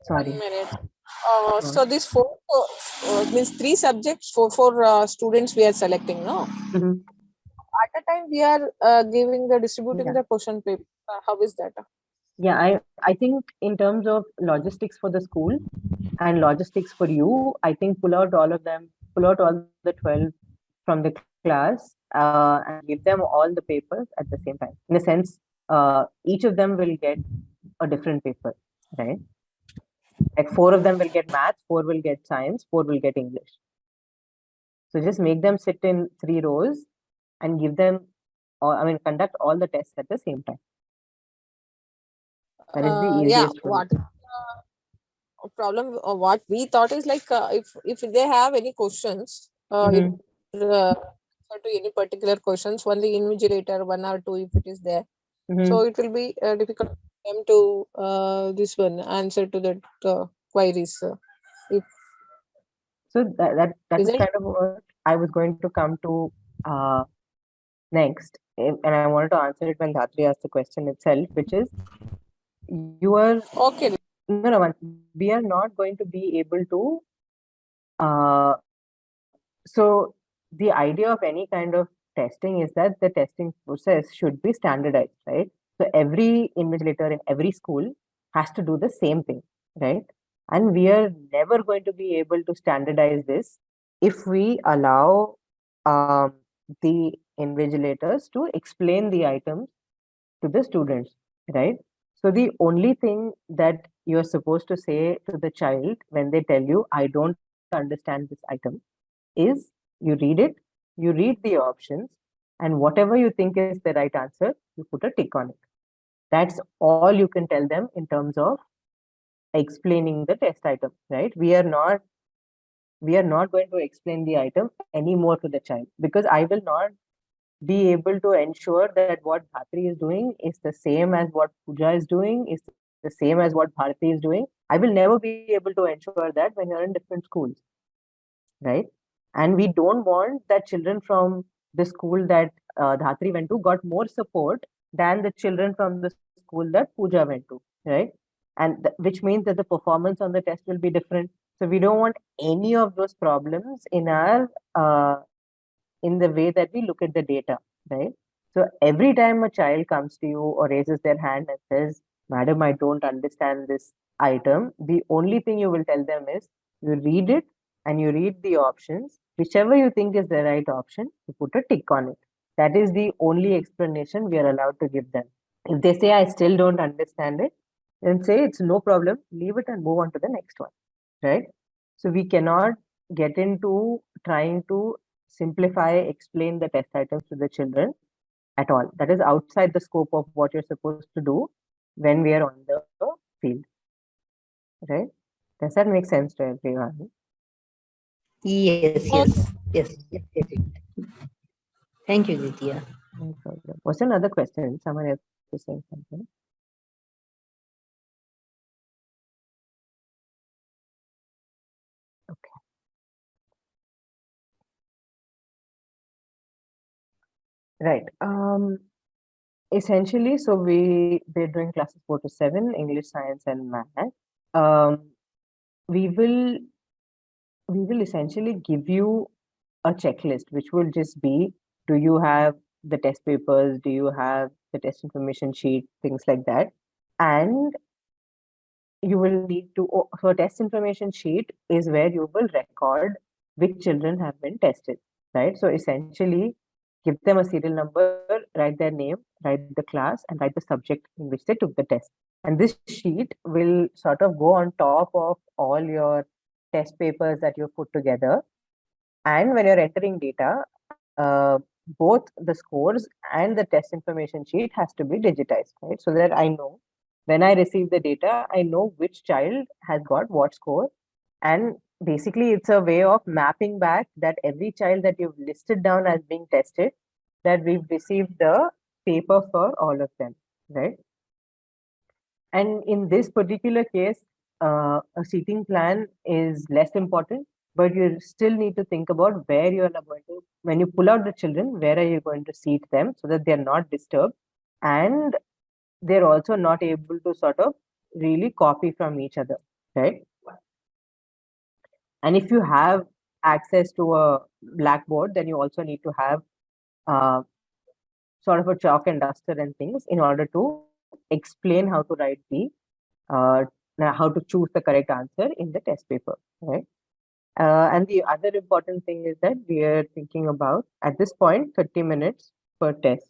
Sorry. 1 minute. So this four means 3 subjects for students we are selecting, no? Mhm. At a time we are giving the distributing the question paper. How is that? Yeah, I think in terms of logistics for the school and logistics for you, I think pull out all of them, pull out all the 12 from the class and give them all the papers at the same time. In a sense, each of them will get a different paper, right? Like 4 of them will get maths, 4 will get science, 4 will get English. So just make them sit in 3 rows and give them, or I mean, conduct all the tests at the same time. That is the easiest for what problem what we thought is like if they have any questions Mhm. to any particular questions, one the invigilator 1 or 2 if it is there, so it will be difficult for them to this one answer to that queries. If So that is Isn't- kind of what I was going to come to next, and I wanted to answer it when Dhatri asked the question itself, which is you are okay. No, we are not going to be able to. So the idea of any kind of testing is that the testing process should be standardized, right? So every invigilator in every school has to do the same thing, right? And we are never going to be able to standardize this if we allow the invigilators to explain the items to the students, right? So the only thing that you're supposed to say to the child when they tell you, I don't understand this item, is you read it, you read the options, and whatever you think is the right answer, you put a tick on it. That's all you can tell them in terms of explaining the test item, right? We are not going to explain the item anymore to the child, because I will not be able to ensure that what Bhatri is doing is the same as what Pooja is doing, is the same as what Bharati is doing. I will never be able to ensure that when you're in different schools, right? And we don't want that children from the school that Dhatri went to got more support than the children from the school that Pooja went to, right? And which means that the performance on the test will be different. So we don't want any of those problems in our in the way that we look at the data, right? So every time a child comes to you or raises their hand and says, Madam, I don't understand this item, the only thing you will tell them is you read it and you read the options. Whichever you think is the right option, you put a tick on it. That is the only explanation we are allowed to give them. If they say, I still don't understand it, then say it's no problem, leave it and move on to the next one, right? So we cannot get into trying to simplify, explain the test items to the children at all. That is outside the scope of what you're supposed to do when we are on the field, right? Does that make sense to everyone? Yes, yes, yes, yes, yes. Thank you, Dwitiya. No problem. What's another question? Someone else is saying something. Okay. Right. Essentially, so we're doing classes 4 to 7, English, science, and math. Um, we will essentially give you a checklist, which will just be, do you have the test papers? Do you have the test information sheet? Things like that. And you will need to, so a test information sheet is where you will record which children have been tested, right? So essentially, give them a serial number, write their name, write the class, and write the subject in which they took the test. And this sheet will sort of go on top of all your test papers that you've put together. And when you're entering data, both the scores and the test information sheet has to be digitized, right? So that I know when I receive the data, I know which child has got what score. And basically, it's a way of mapping back that every child that you've listed down as being tested, that we've received the paper for all of them, right? And in this particular case, a seating plan is less important but you still need to think about where you are going to, when you pull out the children, where are you going to seat them so that they're not disturbed, and they're also not able to sort of really copy from each other, right? And if you have access to a blackboard, then you also need to have sort of a chalk and duster and things in order to explain how to write the how to choose the correct answer in the test paper, right? And the other important thing is that we are thinking about, at this point, 30 minutes per test.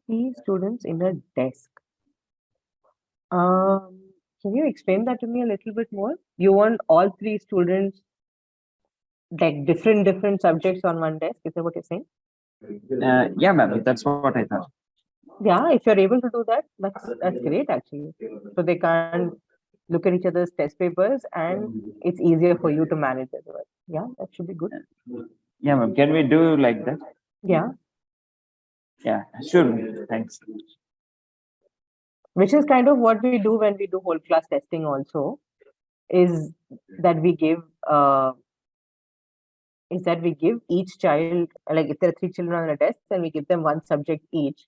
3 students in a desk. Can you explain that to me a little bit more? You want all 3 students, like different subjects on one desk? Is that what you're saying? Yeah, ma'am. That's what I thought. Yeah, if you're able to do that, that's great actually. So they can't look at each other's test papers, and it's easier for you to manage as well. Yeah, that should be good. Yeah, ma'am. Can we do like that? Yeah. Yeah, sure. Thanks. Which is kind of what we do when we do whole class testing also, is that we give each child, like if there are 3 children on a test, then we give them 1 subject each,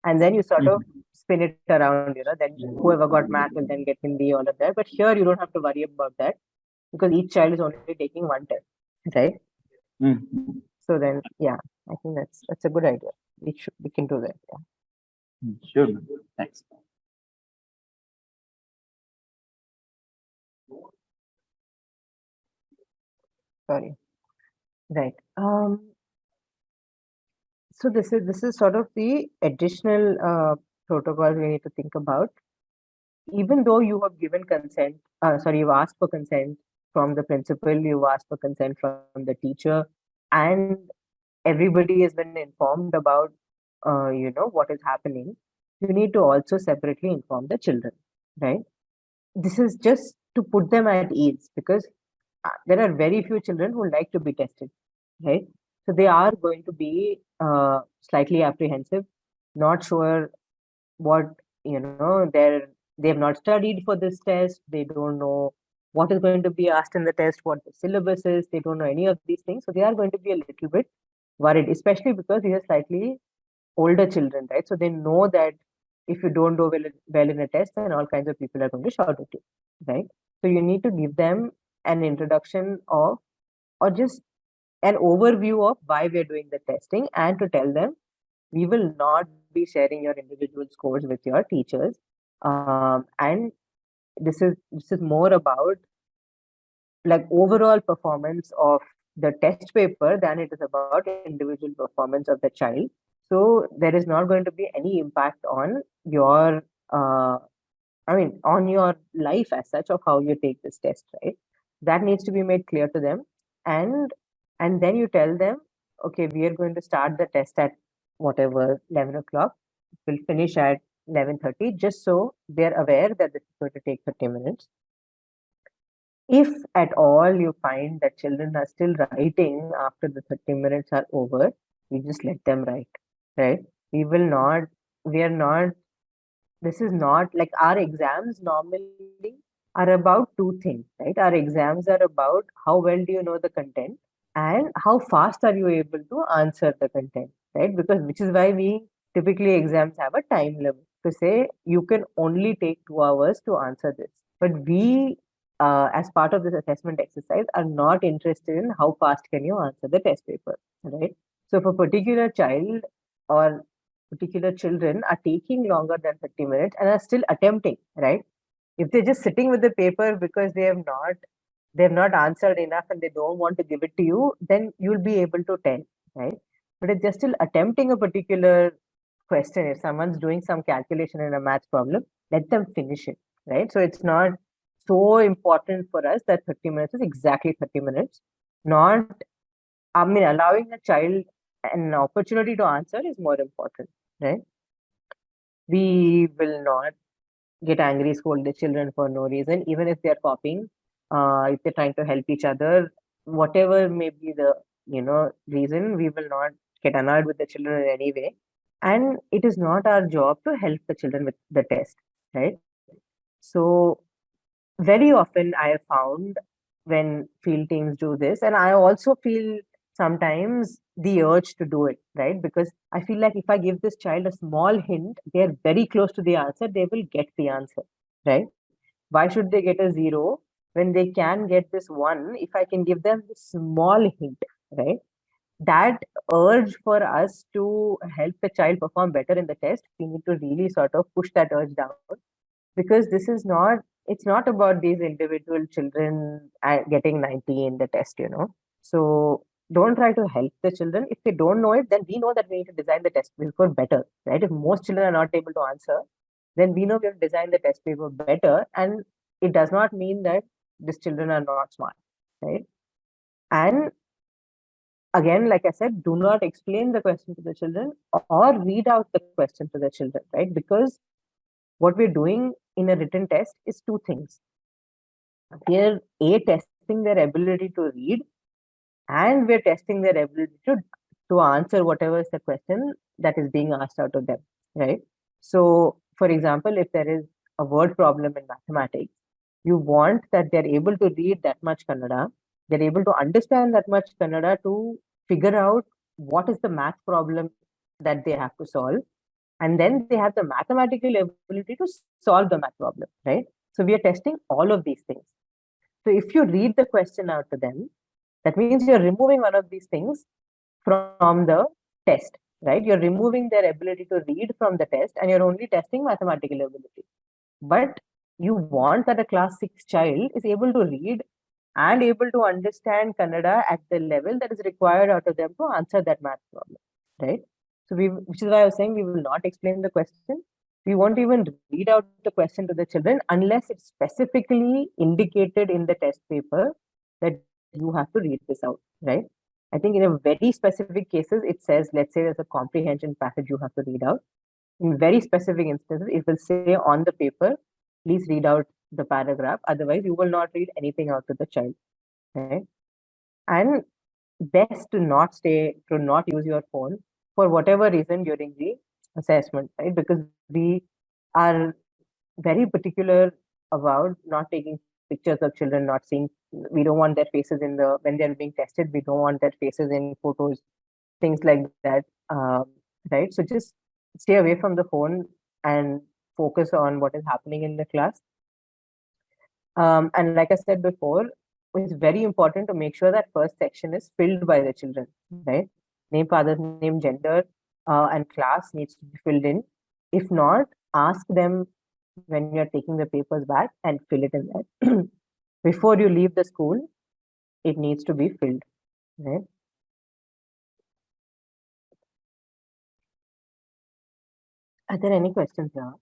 and then you sort of spin it around, then whoever got math will then get Hindi, all of that. But here you don't have to worry about that because each child is only taking 1 test, right? So then, yeah, I think that's a good idea. We can do that. Yeah. Sure. Thanks. Sorry. Right. So this is sort of the additional protocols we need to think about. Even though you have given consent, you've asked for consent from the principal, you've asked for consent from the teacher, and everybody has been informed about, what is happening, you need to also separately inform the children, right? This is just to put them at ease because there are very few children who like to be tested, right? So they are going to be slightly apprehensive, not sure what, they have not studied for this test. They don't know what is going to be asked in the test, what the syllabus is. They don't know any of these things. So they are going to be a little bit worried, especially because these are slightly older children, right? So they know that if you don't do well in a test, then all kinds of people are going to shout at you, right? So you need to give them an introduction of, or just an overview of why we're doing the testing, and to tell them we will not be sharing your individual scores with your teachers. And this is more about like overall performance of the test paper than it is about individual performance of the child. So there is not going to be any impact on your on your life as such of how you take this test, right? That needs to be made clear to them. And then you tell them, okay, we are going to start the test at whatever 11 o'clock. We'll finish at 11:30, just so they're aware that this is going to take 30 minutes. If at all you find that children are still writing after the 30 minutes are over, we just let them write, right? We are not, this is not like our exams normally are about 2 things, right? Our exams are about how well do you know the content and how fast are you able to answer the content, right? Because which is why we typically exams have a time limit to say you can only take 2 hours to answer this. But we, as part of this assessment exercise, are not interested in how fast can you answer the test paper, right? So if a particular child or particular children are taking longer than 30 minutes and are still attempting, right? If they're just sitting with the paper because they have not answered enough and they don't want to give it to you, then you'll be able to tell, right? But if they're still attempting a particular question, if someone's doing some calculation in a math problem, let them finish it, right? So it's not so important for us that 30 minutes is exactly 30 minutes. Allowing a child an opportunity to answer is more important, right? We will not get angry, scold the children for no reason, even if they're copying, if they're trying to help each other, whatever may be the reason, we will not get annoyed with the children in any way. And it is not our job to help the children with the test, right? So very often I have found when field teams do this. And I also feel sometimes the urge to do it, right? Because I feel like if I give this child a small hint, they're very close to the answer, they will get the answer, right? Why should they get a 0 when they can get this 1 if I can give them a small hint, right? That urge for us to help the child perform better in the test, we need to really sort of push that urge down, because this is not, it's not about these individual children getting 90 in the test, So don't try to help the children. If they don't know it, then we know that we need to design the test paper better, right? If most children are not able to answer, then we know we have to design the test paper better. And it does not mean that these children are not smart, right? And again, like I said, do not explain the question to the children or read out the question to the children, right? Because what we're doing in a written test is two things. We're testing their ability to read, and we're testing their ability to answer whatever is the question that is being asked out of them, right? So, for example, if there is a word problem in mathematics, you want that they're able to read that much Kannada, they're able to understand that much Kannada to figure out what is the math problem that they have to solve, and then they have the mathematical ability to solve the math problem, right? So we are testing all of these things. So if you read the question out to them, that means you're removing one of these things from the test, right? You're removing their ability to read from the test, and you're only testing mathematical ability. But you want that a class 6 child is able to read and able to understand Kannada at the level that is required out of them to answer that math problem, right? So which is why I was saying we will not explain the question. We won't even read out the question to the children unless it's specifically indicated in the test paper that you have to read this out, right? I think in a very specific cases, it says, let's say there's a comprehension passage you have to read out. In very specific instances, it will say on the paper, please read out the paragraph. Otherwise, you will not read anything out to the child, right? And best to not use your phone for whatever reason during the assessment, right? Because we are very particular about not taking pictures of children, not seeing, we don't want their faces when they're being tested, we don't want their faces in photos, things like that, right? So just stay away from the phone and focus on what is happening in the class. And like I said before, it's very important to make sure that first section is filled by the children, right? Name, father's name, gender, and class needs to be filled in. If not, ask them when you're taking the papers back and fill it in there. Before you leave the school, it needs to be filled, right? Are there any questions now?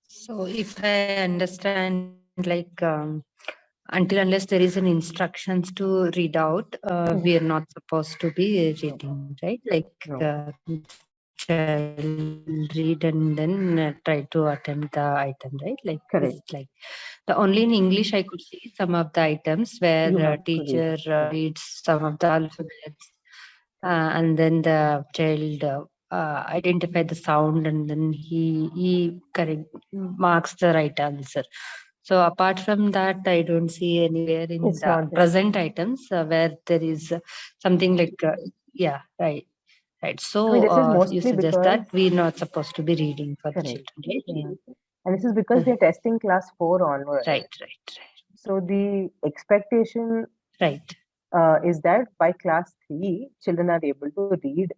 So if I understand, like until unless there is an instructions to read out, we are not supposed to be reading, right? Like child read and then try to attempt the item, right? Like correct. Like the only in English I could see some of the items where the teacher reads some of the alphabets, and then the child identify the sound, and then he marks the right answer. So apart from that, I don't see anywhere in It's the present items where there is something like yeah, right. Right. So I mean, this is mostly you suggest because that we're not supposed to be reading for the correct. children, right? Yeah. And this is because they're testing class 4 onward. Right. So the expectation right is that by class 3, children are able to read,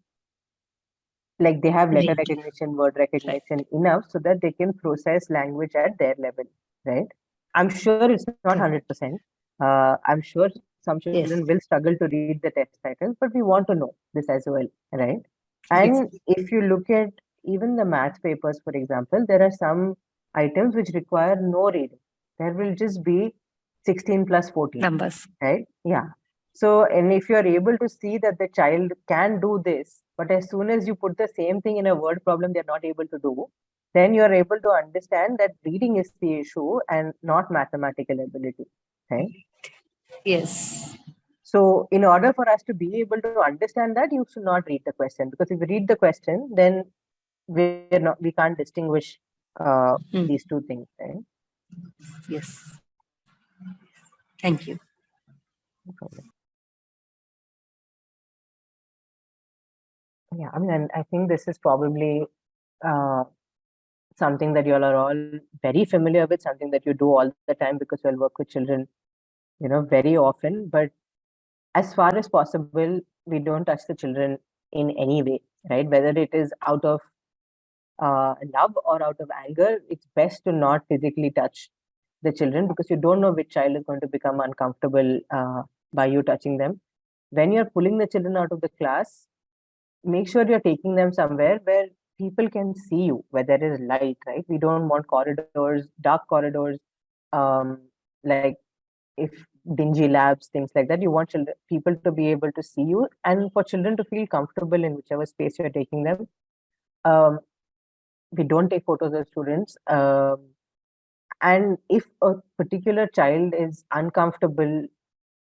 like they have letter recognition, word recognition enough so that they can process language at their level, right? I'm sure it's not 100%. I'm sure some children will struggle to read the text items, but we want to know this as well, right? And if you look at even the math papers, for example, there are some items which require no reading. There will just be 16 plus 14 numbers, right? Yeah. So, and if you're able to see that the child can do this, but as soon as you put the same thing in a word problem, they're not able to do, then you're able to understand that reading is the issue and not mathematical ability, right? Yes. So, in order for us to be able to understand that, you should not read the question, because if you read the question, then we can't distinguish these two things, right? Yes. Thank you. No problem. Yeah, I mean, and I think this is probably something that you all are all very familiar with, something that you do all the time because you'll work with children, very often. But as far as possible, we don't touch the children in any way, right? Whether it is out of love or out of anger, it's best to not physically touch the children because you don't know which child is going to become uncomfortable by you touching them. When you're pulling the children out of the class, make sure you're taking them somewhere where people can see you, where there is light, right? We don't want corridors, dark corridors, like if dingy labs, things like that. You want people to be able to see you and for children to feel comfortable in whichever space you're taking them. We don't take photos of students. And if a particular child is uncomfortable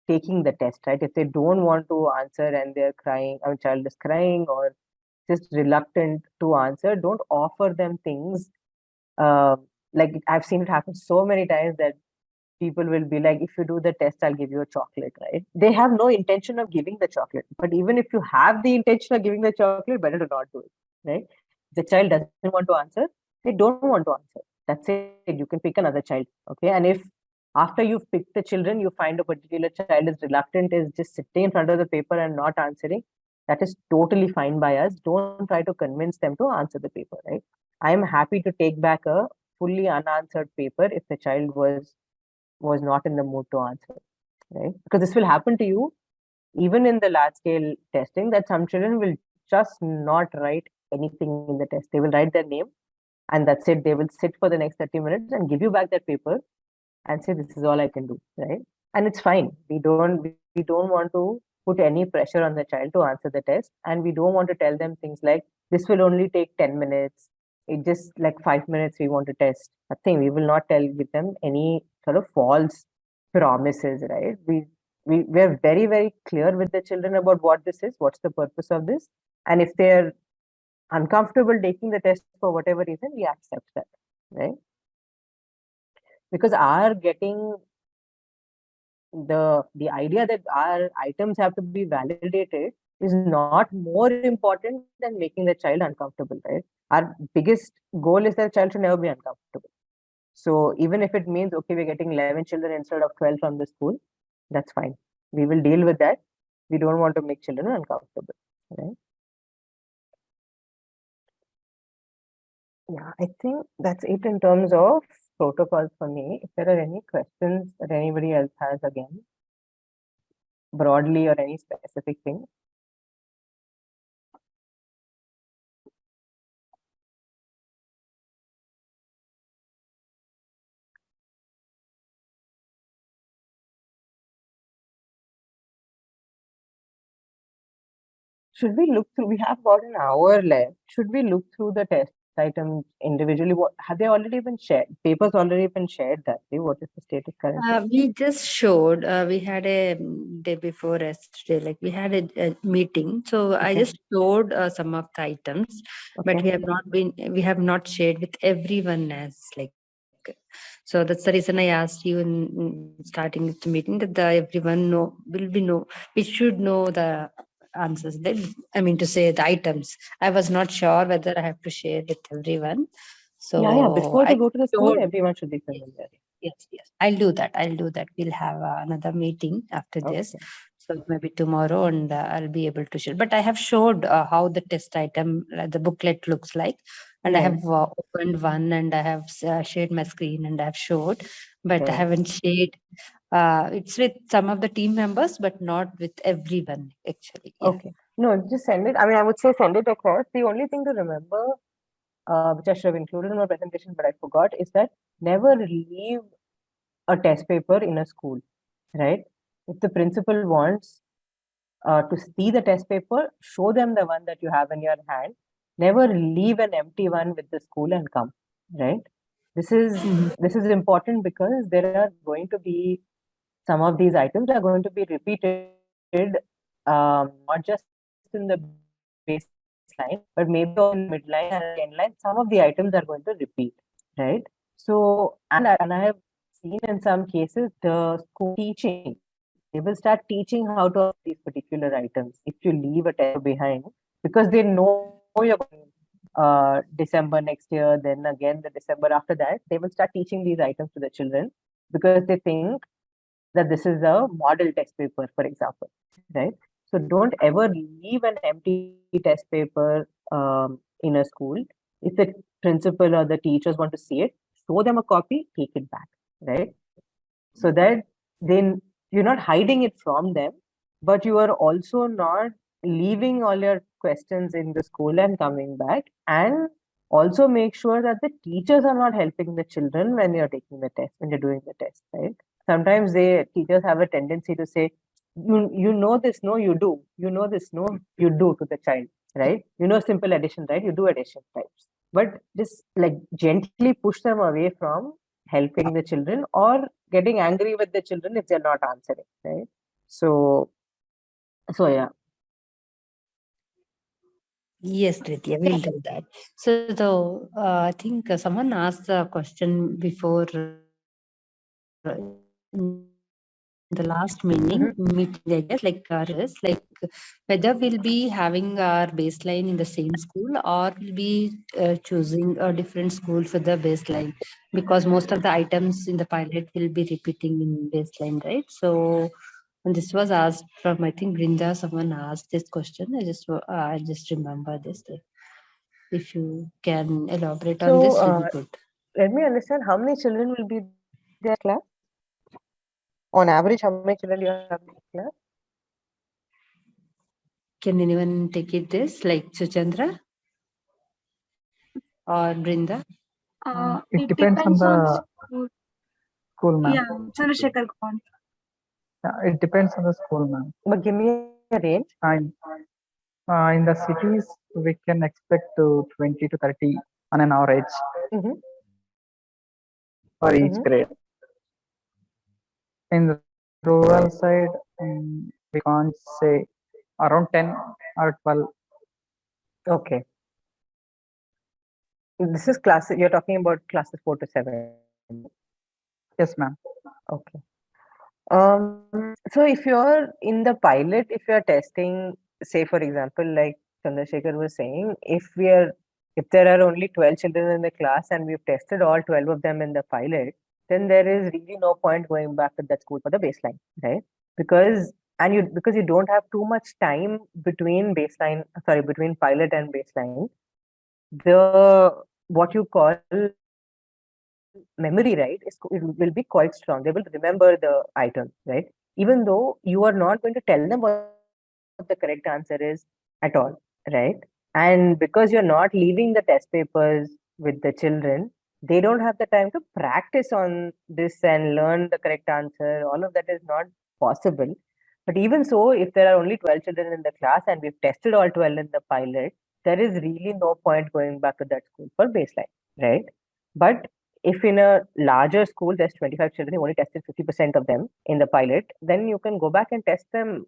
taking the test, right? If they don't want to answer and they're crying, a child is crying or just reluctant to answer, don't offer them things. Like I've seen it happen so many times that people will be like, if you do the test, I'll give you a chocolate, right? They have no intention of giving the chocolate. But even if you have the intention of giving the chocolate, better to not do it, right? The child doesn't want to answer, they don't want to answer. That's it. You can pick another child, okay? And if after you've picked the children, you find a particular child is reluctant, is just sitting in front of the paper and not answering, that is totally fine by us. Don't try to convince them to answer the paper, right? I am happy to take back a fully unanswered paper if the child was not in the mood to answer, right? Because this will happen to you even in the large scale testing, that some children will just not write anything in the test. They will write their name and that's it. They will sit for the next 30 minutes and give you back that paper and say, this is all I can do, right? And it's fine. We don't want to put any pressure on the child to answer the test. And we don't want to tell them things like, this will only take 10 minutes. It just like 5 minutes we want to test. Nothing. We will not give them any sort of false promises, right? We're very, very clear with the children about what this is, what's the purpose of this. And if they're uncomfortable taking the test for whatever reason, we accept that, right? Because our getting the idea that our items have to be validated is not more important than making the child uncomfortable, right? Our biggest goal is that the child should never be uncomfortable. So even if it means, okay, we're getting 11 children instead of 12 from the school, that's fine. We will deal with that. We don't want to make children uncomfortable, right? Yeah, I think that's it in terms of protocols for me. If there are any questions that anybody else has, again, broadly or any specific thing. Should we look through, we have about an hour left. Should we look through the test items individually? What have they already been shared? Papers already been shared that day. What is the status currently? We just showed, we had a day before yesterday, like we had a meeting. So I just showed some of the items, but we have not shared with everyone as like, so that's the reason I asked you in starting with the meeting that everyone we should know the answers. I mean to say the items. I was not sure whether I have to share with everyone. So yeah, before they go to the school, everyone should be familiar. Yes, I'll do that. We'll have another meeting after this. So maybe tomorrow and I'll be able to share. But I have showed how the test item, the booklet looks like. And I have opened one and I have shared my screen and I have showed, but I haven't shared. It's with some of the team members, but not with everyone actually. Yeah. Okay. No, just send it. I mean, I would say send it across. The only thing to remember, which I should have included in my presentation, but I forgot, is that never leave a test paper in a school, right? If the principal wants to see the test paper, show them the one that you have in your hand. Never leave an empty one with the school and come, right? This is important because there are going to be some of these items are going to be repeated, not just in the baseline, but maybe in the midline and end line. Some of the items are going to repeat, right? So, and I have seen in some cases the school teaching, they will start teaching how to answer these particular items if you leave a test behind, because they know you're going December next year, then again the December after that, they will start teaching these items to the children because they think that this is a model test paper, for example, right? So don't ever leave an empty test paper in a school. If the principal or the teachers want to see it, show them a copy, take it back, right? So that then you're not hiding it from them, but you are also not leaving all your questions in the school and coming back. And also make sure that the teachers are not helping the children when you're taking the test, when you're doing the test, right? Sometimes teachers have a tendency to say, you know this, no, you do. You know this, no, you do to the child, right? You know simple addition, right? You do addition types. But just like gently push them away from helping the children or getting angry with the children if they're not answering, right? So yeah. Yes, Dwitiya, we'll do that. So I think someone asked the question before in the last meeting, I guess, like whether we'll be having our baseline in the same school or we'll be choosing a different school for the baseline, because most of the items in the pilot will be repeating in baseline, right? So, and this was asked from, I think, Brinda, someone asked this question. I just remember this. Like, if you can elaborate on this, will be good. Let me understand, how many children will be there in class? On average, how many children do you have in class? Can anyone take it this, like Suchandra or Brinda? It depends on the school, ma'am. Yeah, Chandrasekhar, go on. It depends on the school, ma'am. But give me a range. In the cities, we can expect to 20 to 30 on an average for each grade. In the rural side, we can't say, around 10 or 12. Okay. This is classes, you're talking about classes 4 to 7. Yes, ma'am. Okay. So if you're in the pilot, if you're testing, say for example, like Chandrasekhar was saying, if there are only 12 children in the class and we've tested all 12 of them in the pilot, then there is really no point going back to that school for the baseline, right? Because you don't have too much time between between pilot and baseline, what you call memory, right, it will be quite strong. They will remember the item, right? Even though you are not going to tell them what the correct answer is at all, right? And because you're not leaving the test papers with the children, they don't have the time to practice on this and learn the correct answer. All of that is not possible. But even so, if there are only 12 children in the class and we've tested all 12 in the pilot, there is really no point going back to that school for baseline, right? But if in a larger school there's 25 children, you only tested 50% of them in the pilot, then you can go back and test them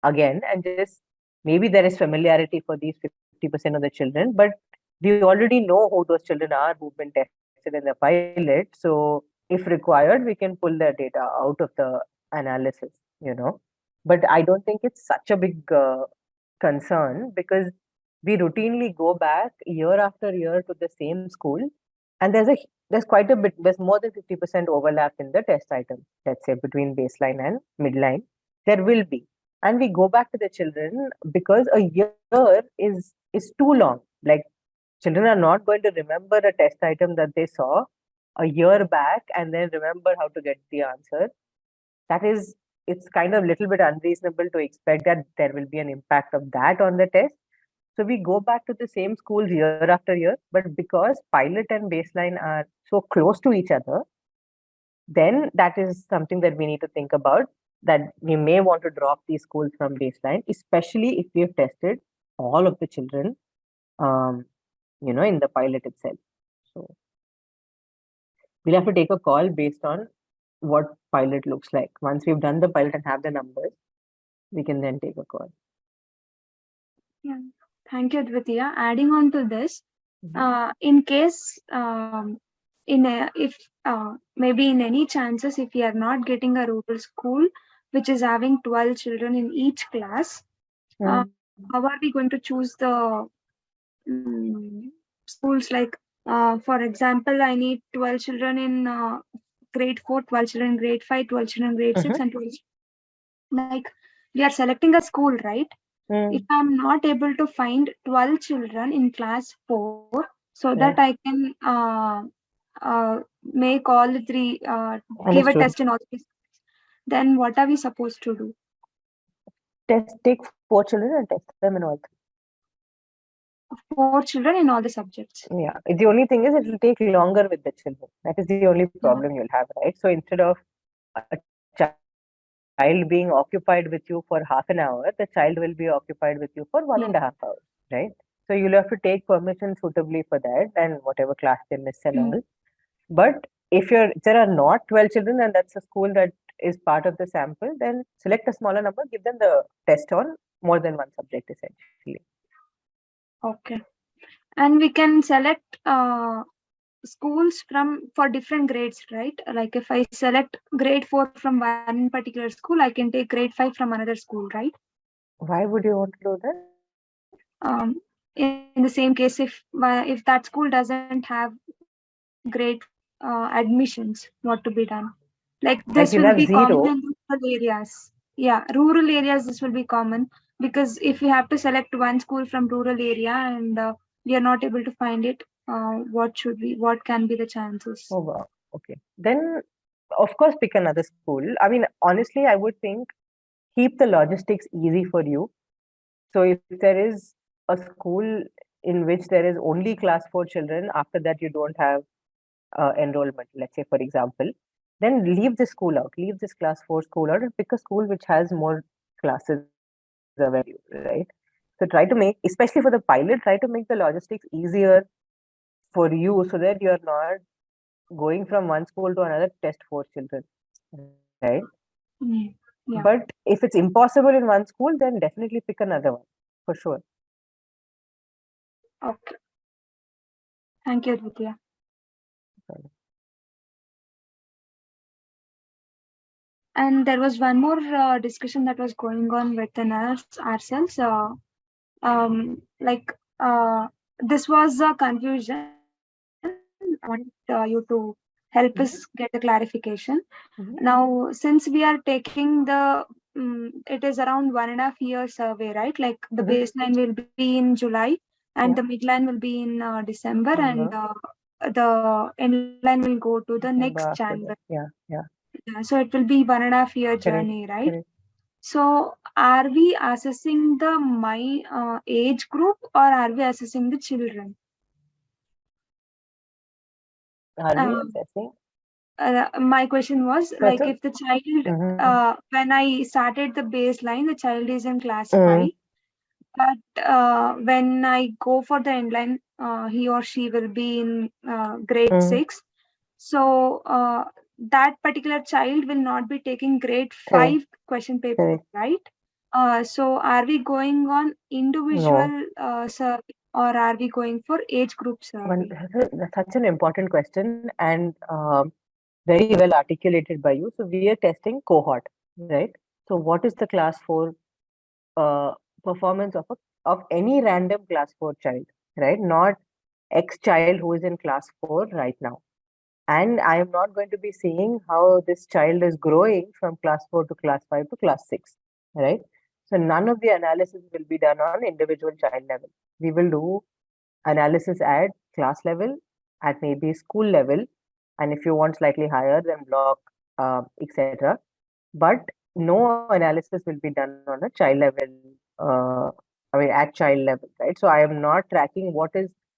again, and just maybe there is familiarity for these 50% of the children, but we already know who those children are who've been tested in the pilot. So if required, we can pull their data out of the analysis, But I don't think it's such a big concern, because we routinely go back year after year to the same school, and there's quite a bit, there's more than 50% overlap in the test item, let's say between baseline and midline. There will be. And we go back to the children because a year is too long. Like, children are not going to remember a test item that they saw a year back and then remember how to get the answer. It's kind of a little bit unreasonable to expect that there will be an impact of that on the test. So we go back to the same schools year after year, but because pilot and baseline are so close to each other, then that is something that we need to think about, that we may want to drop these schools from baseline, especially if we have tested all of the children, in the pilot itself. So we'll have to take a call based on what pilot looks like. Once we've done the pilot and have the numbers, we can then take a call. Yeah, thank you, Dwitiya. Adding on to this, in case if maybe in any chances, if we are not getting a rural school which is having 12 children in each class, how are we going to choose the schools? Like for example, I need 12 children in grade 4, 12 children in grade 5, 12 children in grade 6, and 12 like we are selecting a school, right? If I'm not able to find 12 children in class 4 so that I can make all the three give a test in all three subjects, then what are we supposed to do? Take 4 children and test them in all 4 children in all the subjects. Yeah, the only thing is it will take longer with the children. That is the only problem you'll have, right? So instead of a child being occupied with you for half an hour, the child will be occupied with you for 1.5 hours, right? So you'll have to take permission suitably for that and whatever class they miss and all. But if there are not 12 children and that's a school that is part of the sample, then select a smaller number, give them the test on more than one subject essentially. Okay. And we can select schools for different grades, right? Like if I select grade 4 from one particular school, I can take grade 5 from another school, right? Why would you want to do that? In the same case, if that school doesn't have great admissions, what to be done? Like this will be common in rural areas. Yeah, rural areas this will be common, because if we have to select one school from rural area and we are not able to find it, what can be the chances? Oh wow, okay. Then of course pick another school. I mean, honestly, I would think keep the logistics easy for you. So if there is a school in which there is only class 4 children, after that you don't have enrollment, let's say for example, then leave the school out, leave this class 4 school out and pick a school which has more classes available, right? So try to make, especially for the pilot, try to make the logistics easier for you so that you're not going from one school to another to test 4 children, right? Yeah. But if it's impossible in one school, then definitely pick another one for sure. Okay. Thank you, Dwitiya. And there was one more discussion that was going on within ourselves. This was a confusion. I want you to help us get a clarification. Now, since we are taking it is around 1.5 year survey, right? Like the baseline will be in July and the midline will be in December and the end line will go to the next January. Yeah. So it will be 1.5 year journey, right? Correct. So are we assessing the age group or are we assessing the children? Are we assessing? My question was like if the child, when I started the baseline, the child is in class 5, but when I go for the end line, he or she will be in grade 6. So that particular child will not be taking grade 5 question paper, right? So are we going on individual survey or are we going for age group survey? That's such an important question and very well articulated by you. So we are testing cohort, right? So what is the class 4 performance of any random class 4 child, right? Not X child who is in class 4 right now. And I am not going to be seeing how this child is growing from class 4 to class 5 to class 6, right? So none of the analysis will be done on individual child level. We will do analysis at class level, at maybe school level, and if you want slightly higher, then block, etc. But no analysis will be done on a child level, at child level, right? So I am not tracking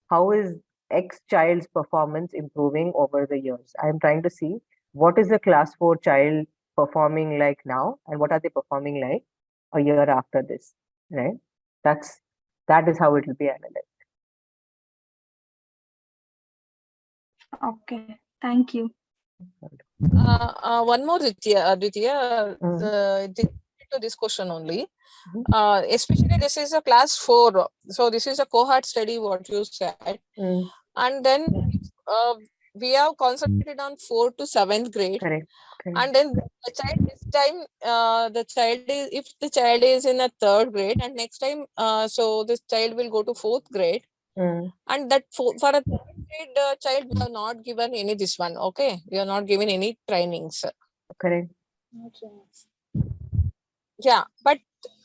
how is X child's performance improving over the years. I am trying to see what is the class 4 child performing like now and what are they performing like a year after this, right? That is how it will be analyzed. Okay, thank you. One more, Dwitiya, to this question only. Especially this is a class 4, so this is a cohort study what you said, and then we have concentrated on 4th to 7th grade. Correct. And then the child this time, the child is, if the child is in a 3rd grade, and next time, so this child will go to 4th grade. And that for a 3rd grade child, we have not given any this one. Okay, we have not given any trainings. Correct. Yeah, but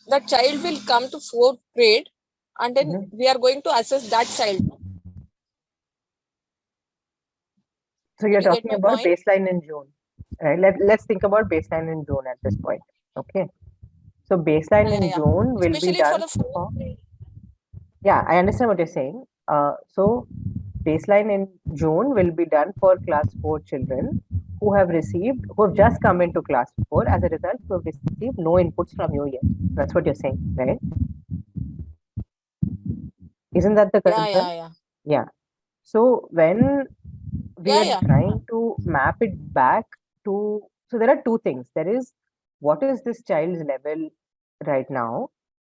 the child will come to 4th grade, and then we are going to assess that child. So you're Did you get talking my about point? baseline in June, right? Let's think about baseline in June at this point. Okay. So baseline in June will be Especially for done the 4th grade. Yeah, I understand what you're saying. So baseline in June will be done for class 4 children who have just come into class 4. As a result, who have received no inputs from you yet. That's what you're saying, right? Isn't that the concern? Yeah. So when we are trying to map it back to, so there are two things. There is what is this child's level right now,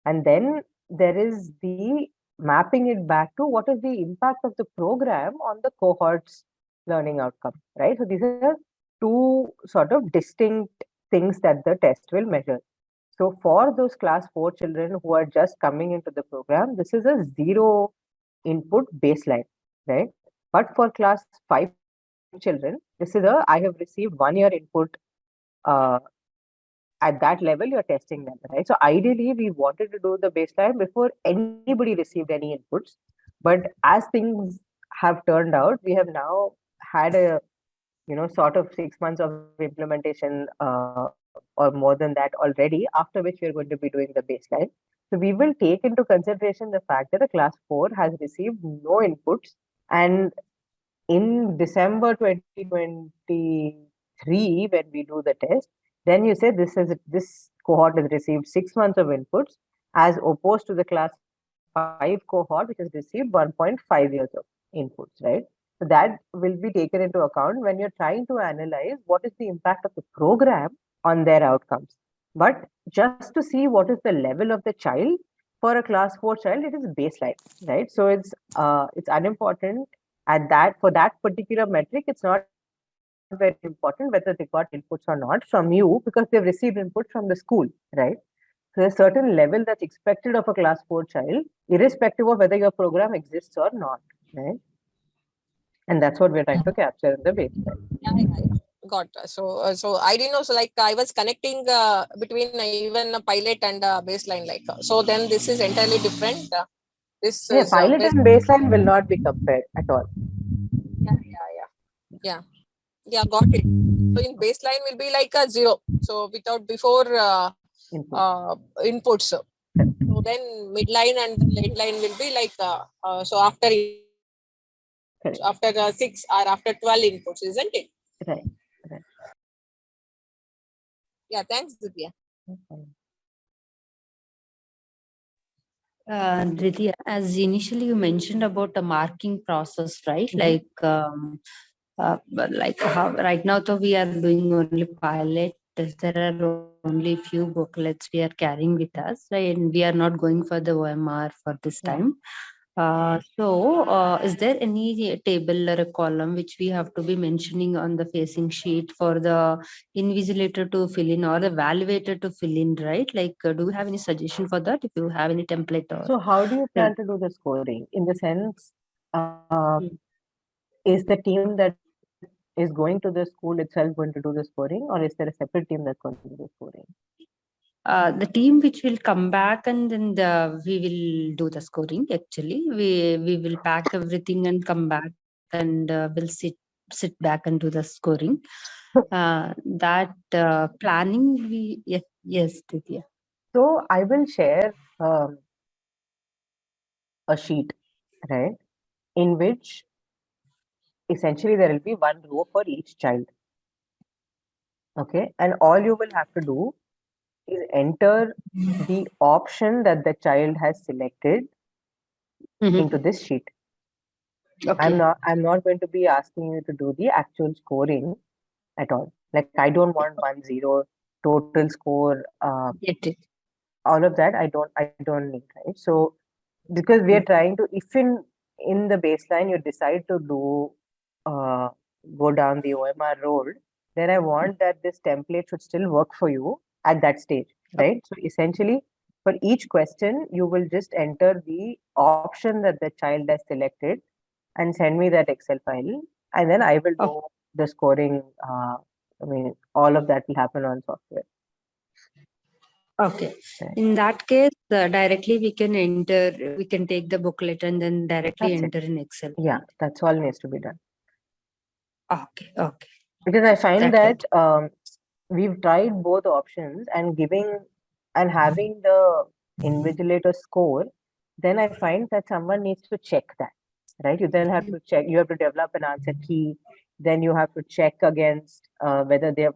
and then there is the mapping it back to what is the impact of the program on the cohort's learning outcome, right? So these are two sort of distinct things that the test will measure. So for those class 4 children who are just coming into the program, this is a 0 input baseline, right? But for class 5 children, this is I have received 1 year input. At that level, you're testing them, right? So ideally, we wanted to do the baseline before anybody received any inputs. But as things have turned out, we have now had a sort of 6 months of implementation or more than that already, after which we are going to be doing the baseline. So we will take into consideration the fact that a class 4 has received no inputs, and in December 2023, when we do the test, then you say this cohort has received 6 months of inputs, as opposed to the class 5 cohort, which has received 1.5 years of inputs, right? So that will be taken into account when you're trying to analyze what is the impact of the program on their outcomes. But just to see what is the level of the child, for a class 4 child, it is baseline, right? So it's unimportant for that particular metric. It's not very important whether they got inputs or not from you, because they've received input from the school, right? So a certain level that's expected of a class 4 child, irrespective of whether your program exists or not, right? And that's what we're trying to capture in the baseline. Got so I didn't know. So like I was connecting between even a pilot and baseline. So then this is entirely different. This is pilot and baseline will not be compared at all. Yeah, got it. So in baseline will be like a 0. So before inputs. So then midline and late line will be like so after 6 or after 12 inputs, isn't it? Right. Yeah, thanks, Dwitiya. Dwitiya, as initially you mentioned about the marking process, right? Like how right now, though we are doing only pilot. There are only few booklets we are carrying with us, right? And we are not going for the OMR for this time. So is there any table or a column which we have to be mentioning on the facing sheet for the invigilator to fill in or the evaluator to fill in, right? Like, do you have any suggestion for that? If you have any template or so, how do you plan to do the scoring? In the sense, is the team that is going to the school itself going to do the scoring, or is there a separate team that's going to do the scoring? The team which will come back and then we will do the scoring. Actually, we will pack everything and come back and we'll sit back and do the scoring. That planning yes, Dwitiya. So I will share a sheet, right, in which essentially there will be one row for each child. Okay, and all you will have to do is enter the option that the child has selected into this sheet. Okay. I'm not going to be asking you to do the actual scoring at all. Like, I don't want 1-0 total score. All of that I don't need, right? So because we are trying to, if in the baseline you decide to do go down the OMR road, then I want that this template should still work for you at that stage, right? So essentially, for each question, you will just enter the option that the child has selected and send me that Excel file, and then I will do the scoring. I mean, all of that will happen on software. Okay. Right. In that case, directly we can enter, we can take the booklet and then directly That's it. enter in Excel. Yeah, that's all needs to be done. Okay, okay. Because I find That that we've tried both options and giving and having the invigilator score, then I find that someone needs to check that, right? You then have to check, you have to develop an answer key, then you have to check against whether they have,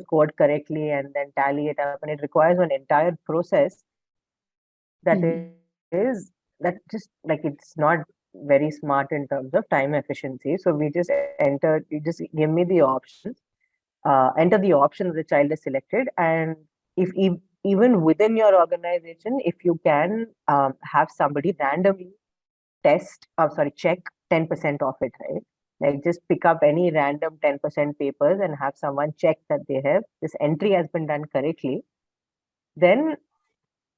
scored correctly and then tally it up. And it requires an entire process that is that just like it's not very smart in terms of time efficiency. So we just you just give me the options, enter the option the child is selected, and if even within your organization, if you can have somebody randomly check 10% of it, right? Like just pick up any random 10% papers and have someone check that this entry has been done correctly, then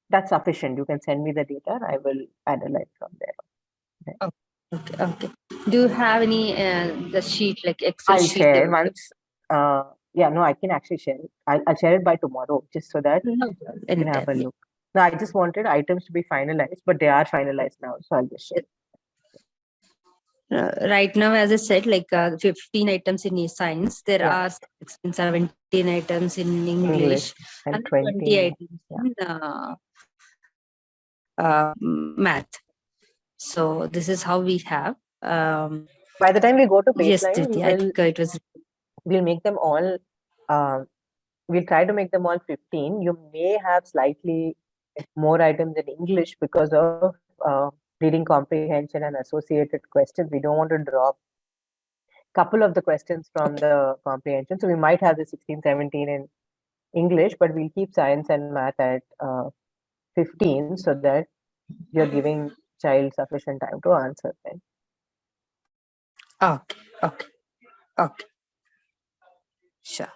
that's sufficient. You can send me the data and I will analyze from there. Okay, okay. Do you have any the sheet like Excel I'll sheet? share once. No, I can actually share it. I'll share it by tomorrow, just so that No, you can have a anytime. look. No, I just wanted items to be finalized, but they are finalized now, so I'll just share. Right now, as I said, like 15 items in science, there are 16, 17 items in English and 20 items in math. So this is how we have. By the time we go to baseline, yes, we'll make them all. We'll try to make them all 15. You may have slightly more items in English because of reading comprehension and associated questions. We don't want to drop a couple of the questions from the comprehension. So we might have the 16, 17 in English, but we'll keep science and math at 15 so that you're giving child sufficient time to answer them. Okay, okay, okay. Sure.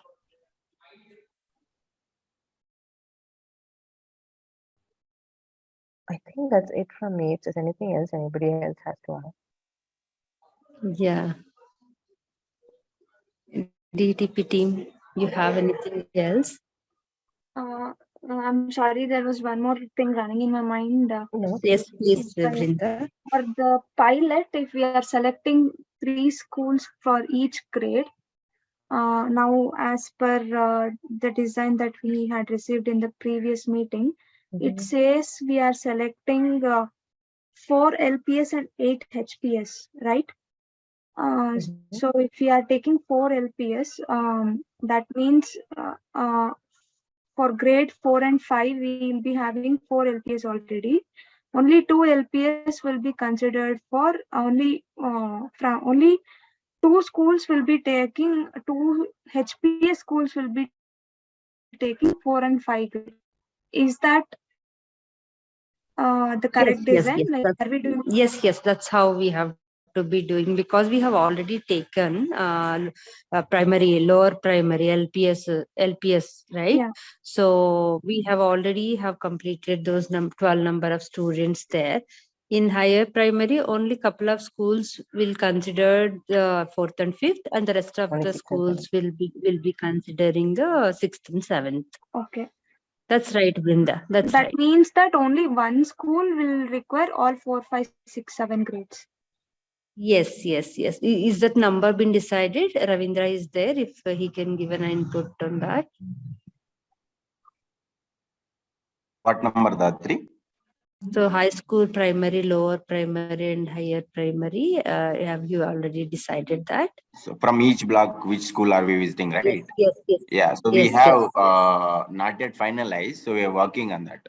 I think that's it from me. If there's anything else anybody else has to ask. Yeah. DTP team, you have anything else? I'm sorry, there was one more thing running in my mind. Yes, please, Vrinda. For the pilot, if we are selecting 3 schools for each grade, now as per the design that we had received in the previous meeting, it says we are selecting 4 LPS and 8 HPS, right? So if we are taking 4 LPS, that means for grade 4 and 5, we will be having 4 LPS already. Only 2 LPS will be considered for only 2 schools will be taking 2 HPS schools will be taking 4 and 5 grade. Is that the correct design? Yes, that's how we have to be doing, because we have already taken primary, lower primary, LPS, right? Yeah. So we have already completed those 12 number of students there. In higher primary, only couple of schools will consider the 4th and 5th, and the rest of the schools will be considering the 6th and 7th. Okay. That's right, Brinda. That right. Means that only one school will require all 4, 5, 6, 7 grades. Yes. Is that number been decided? Ravindra is there. If he can give an input on that. What number, Datri? So high school, primary, lower primary, and higher primary. Have you already decided that? So from each block, which school are we visiting, right? Yes. Yeah. So we have not yet finalized. So we are working on that.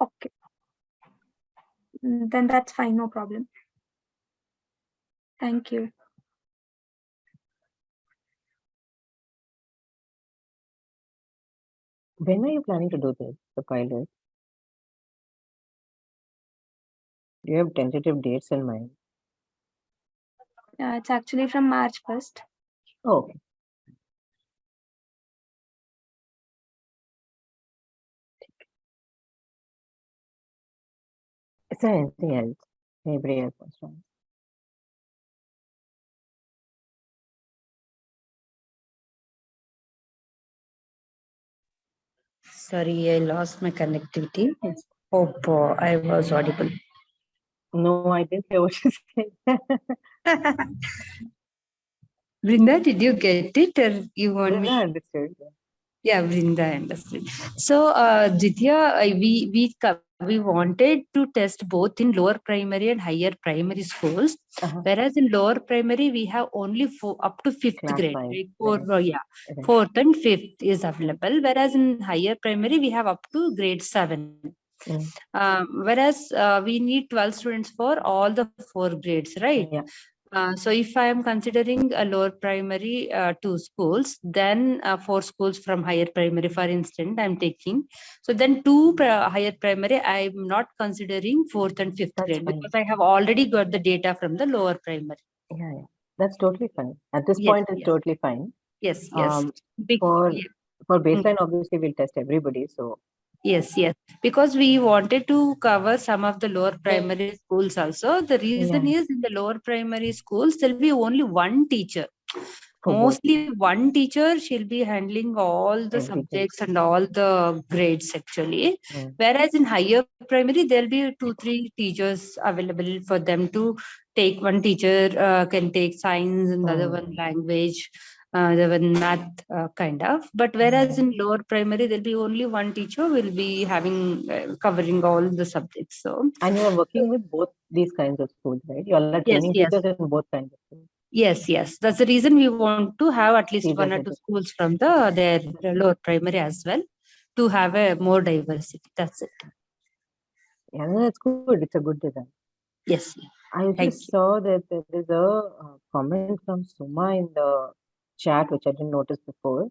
Okay. Then that's fine, no problem. Thank you. When are you planning to do this, the pilot? Do you have tentative dates in mind? It's actually from March 1st. Okay. Is there anything else? Anybody else wants to? Sorry, I lost my connectivity. Hope I was audible. No, I didn't hear what you said. Brinda, did you get it or you want me? I understood. Yeah, Brinda understood. So, Dwitiya, we wanted to test both in lower primary and higher primary schools. Whereas in lower primary, we have only up to fifth Class grade. five, Like right. fourth and fifth is available. Whereas in higher primary, we have up to grade 7. Whereas we need 12 students for all the 4 grades, right? Yeah. So if I am considering a lower primary 2 schools, then 4 schools from higher primary, for instance, I'm taking. So then 2 higher primary, I'm not considering 4th and 5th grade because I have already got the data from the lower primary. Yeah. That's totally fine. At this point, it's totally fine. Yes. For baseline, obviously, we'll test everybody. So Yes, because we wanted to cover some of the lower primary schools also. The reason is in the lower primary schools, there'll be only one teacher. Mostly one teacher, she'll be handling all the subjects and all the grades actually. Whereas in higher primary, there'll be 2-3 teachers available for them to take. One teacher can take science and the other one language. The one math kind of, but whereas in lower primary there'll be only one teacher will be having covering all the subjects. So and you are working with both these kinds of schools, right? You all are training teachers in both kinds of schools. Yes, that's the reason we want to have at least 1 or 2 schools from their lower primary as well to have a more diversity. That's it. Yeah, that's good. It's a good design. Yes. I just saw that there is a comment from Suma in the chat, which I didn't notice before.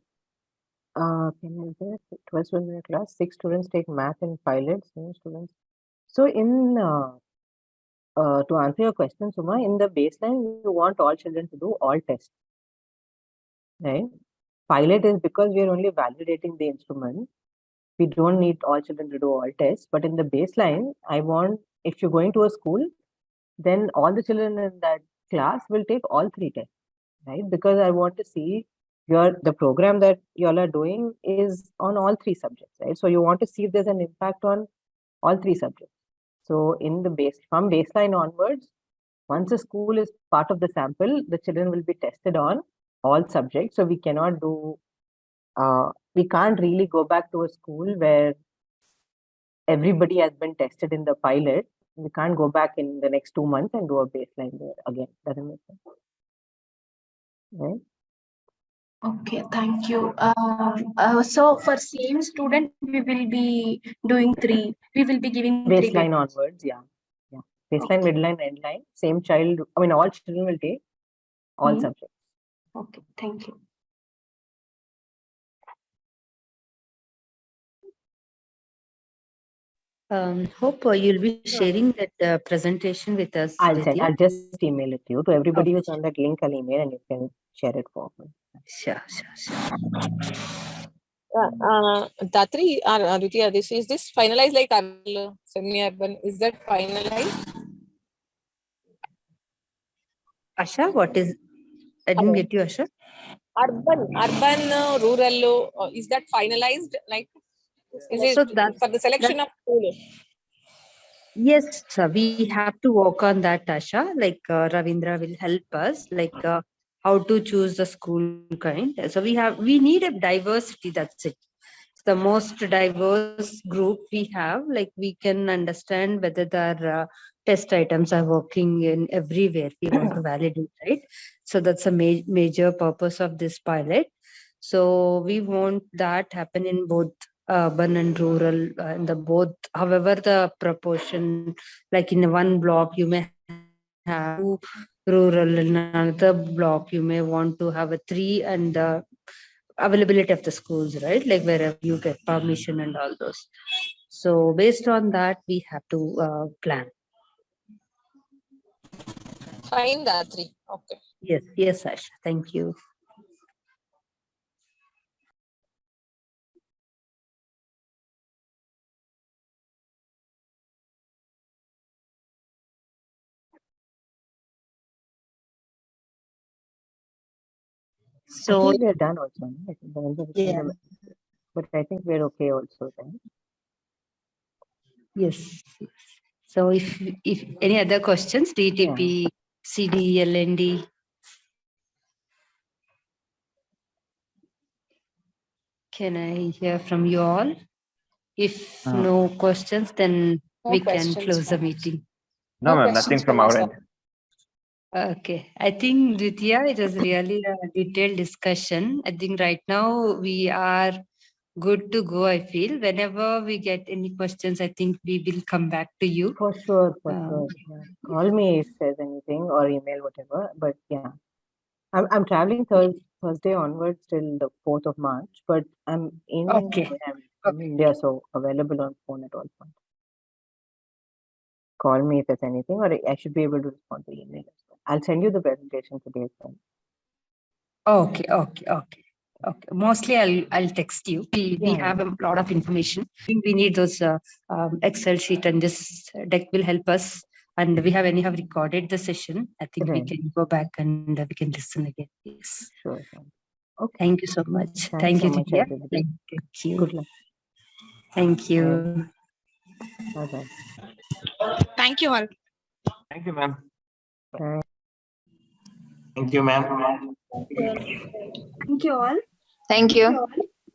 Can I say 12 students in a class, 6 students take math in pilots, 7 students. So in to answer your question, Suma, in the baseline, you want all children to do all tests, right? Pilot is because we are only validating the instrument. We don't need all children to do all tests, but in the baseline, I want, if you're going to a school, then all the children in that class will take all 3 tests, right? Because I want to see the program that you all are doing is on all 3 subjects, right? So you want to see if there's an impact on all 3 subjects. So in the from baseline onwards, once a school is part of the sample, the children will be tested on all subjects. So we cannot do, we can't really go back to a school where everybody has been tested in the pilot. We can't go back in the next 2 months and do a baseline there again. Doesn't make sense. Right? Okay, thank you. So for same student, we will be doing 3. We will be giving baseline onwards. Yeah. Baseline, midline, endline. Same child. I mean, all children will take all subjects. Okay, thank you. Hope you'll be sharing that presentation with us. I'll just email it to you. To everybody who's on that link, I'll email and you can share it forward. Sure. Datri, Dwitiya, is this finalized like semi-urban? Is that finalized? Asha, what is? I didn't get you, Asha. Urban, rural, is that finalized? Like, is it for the selection of school? Yes, sir. We have to work on that, Asha. Like Ravindra will help us, like how to choose the school kind. So we need a diversity. That's it. The most diverse group we have, like we can understand whether the test items are working in everywhere. We want to validate, right? So that's a major purpose of this pilot. So we want that happen in both urban and rural, and the both. However, the proportion, like in one block, you may have 2 rural, in another block, you may want to have a 3, and the availability of the schools, right? Like wherever you get permission and all those. So based on that, we have to plan. Fine, Datri. Okay. Yes, Asha. Thank you. I So think we're done also. No? I think yeah, but I think we're okay also then. yes. So if any other questions, DTP, CD, LND. Can I hear from you all? If no questions, then No we can questions, close the ma'am. meeting. No, ma'am, questions nothing from our us. end. Okay. I think, Dwitiya, it was really a detailed discussion. I think right now we are good to go, I feel. Whenever we get any questions, I think we will come back to you. For sure. Yeah. Call me if there's anything or email, whatever. But yeah, I'm traveling Thursday onwards till the 4th of March, but I'm in India, so available on phone at all points. Call me if there's anything, or I should be able to respond to email as well. I'll send you the presentation today as well. Okay. Mostly I'll text you. We have a lot of information. We need those Excel sheet, and this deck will help us. And we have anyhow recorded the session. I think we can go back and we can listen again. Yes. Sure. Okay. Thank you so much. Thanks Thank you, so much, Dwitiya. everybody. Thank you. Good luck. Thank you. Bye-bye. Thank you all. Thank you, ma'am. Thank you, ma'am. Thank you all. Thank you.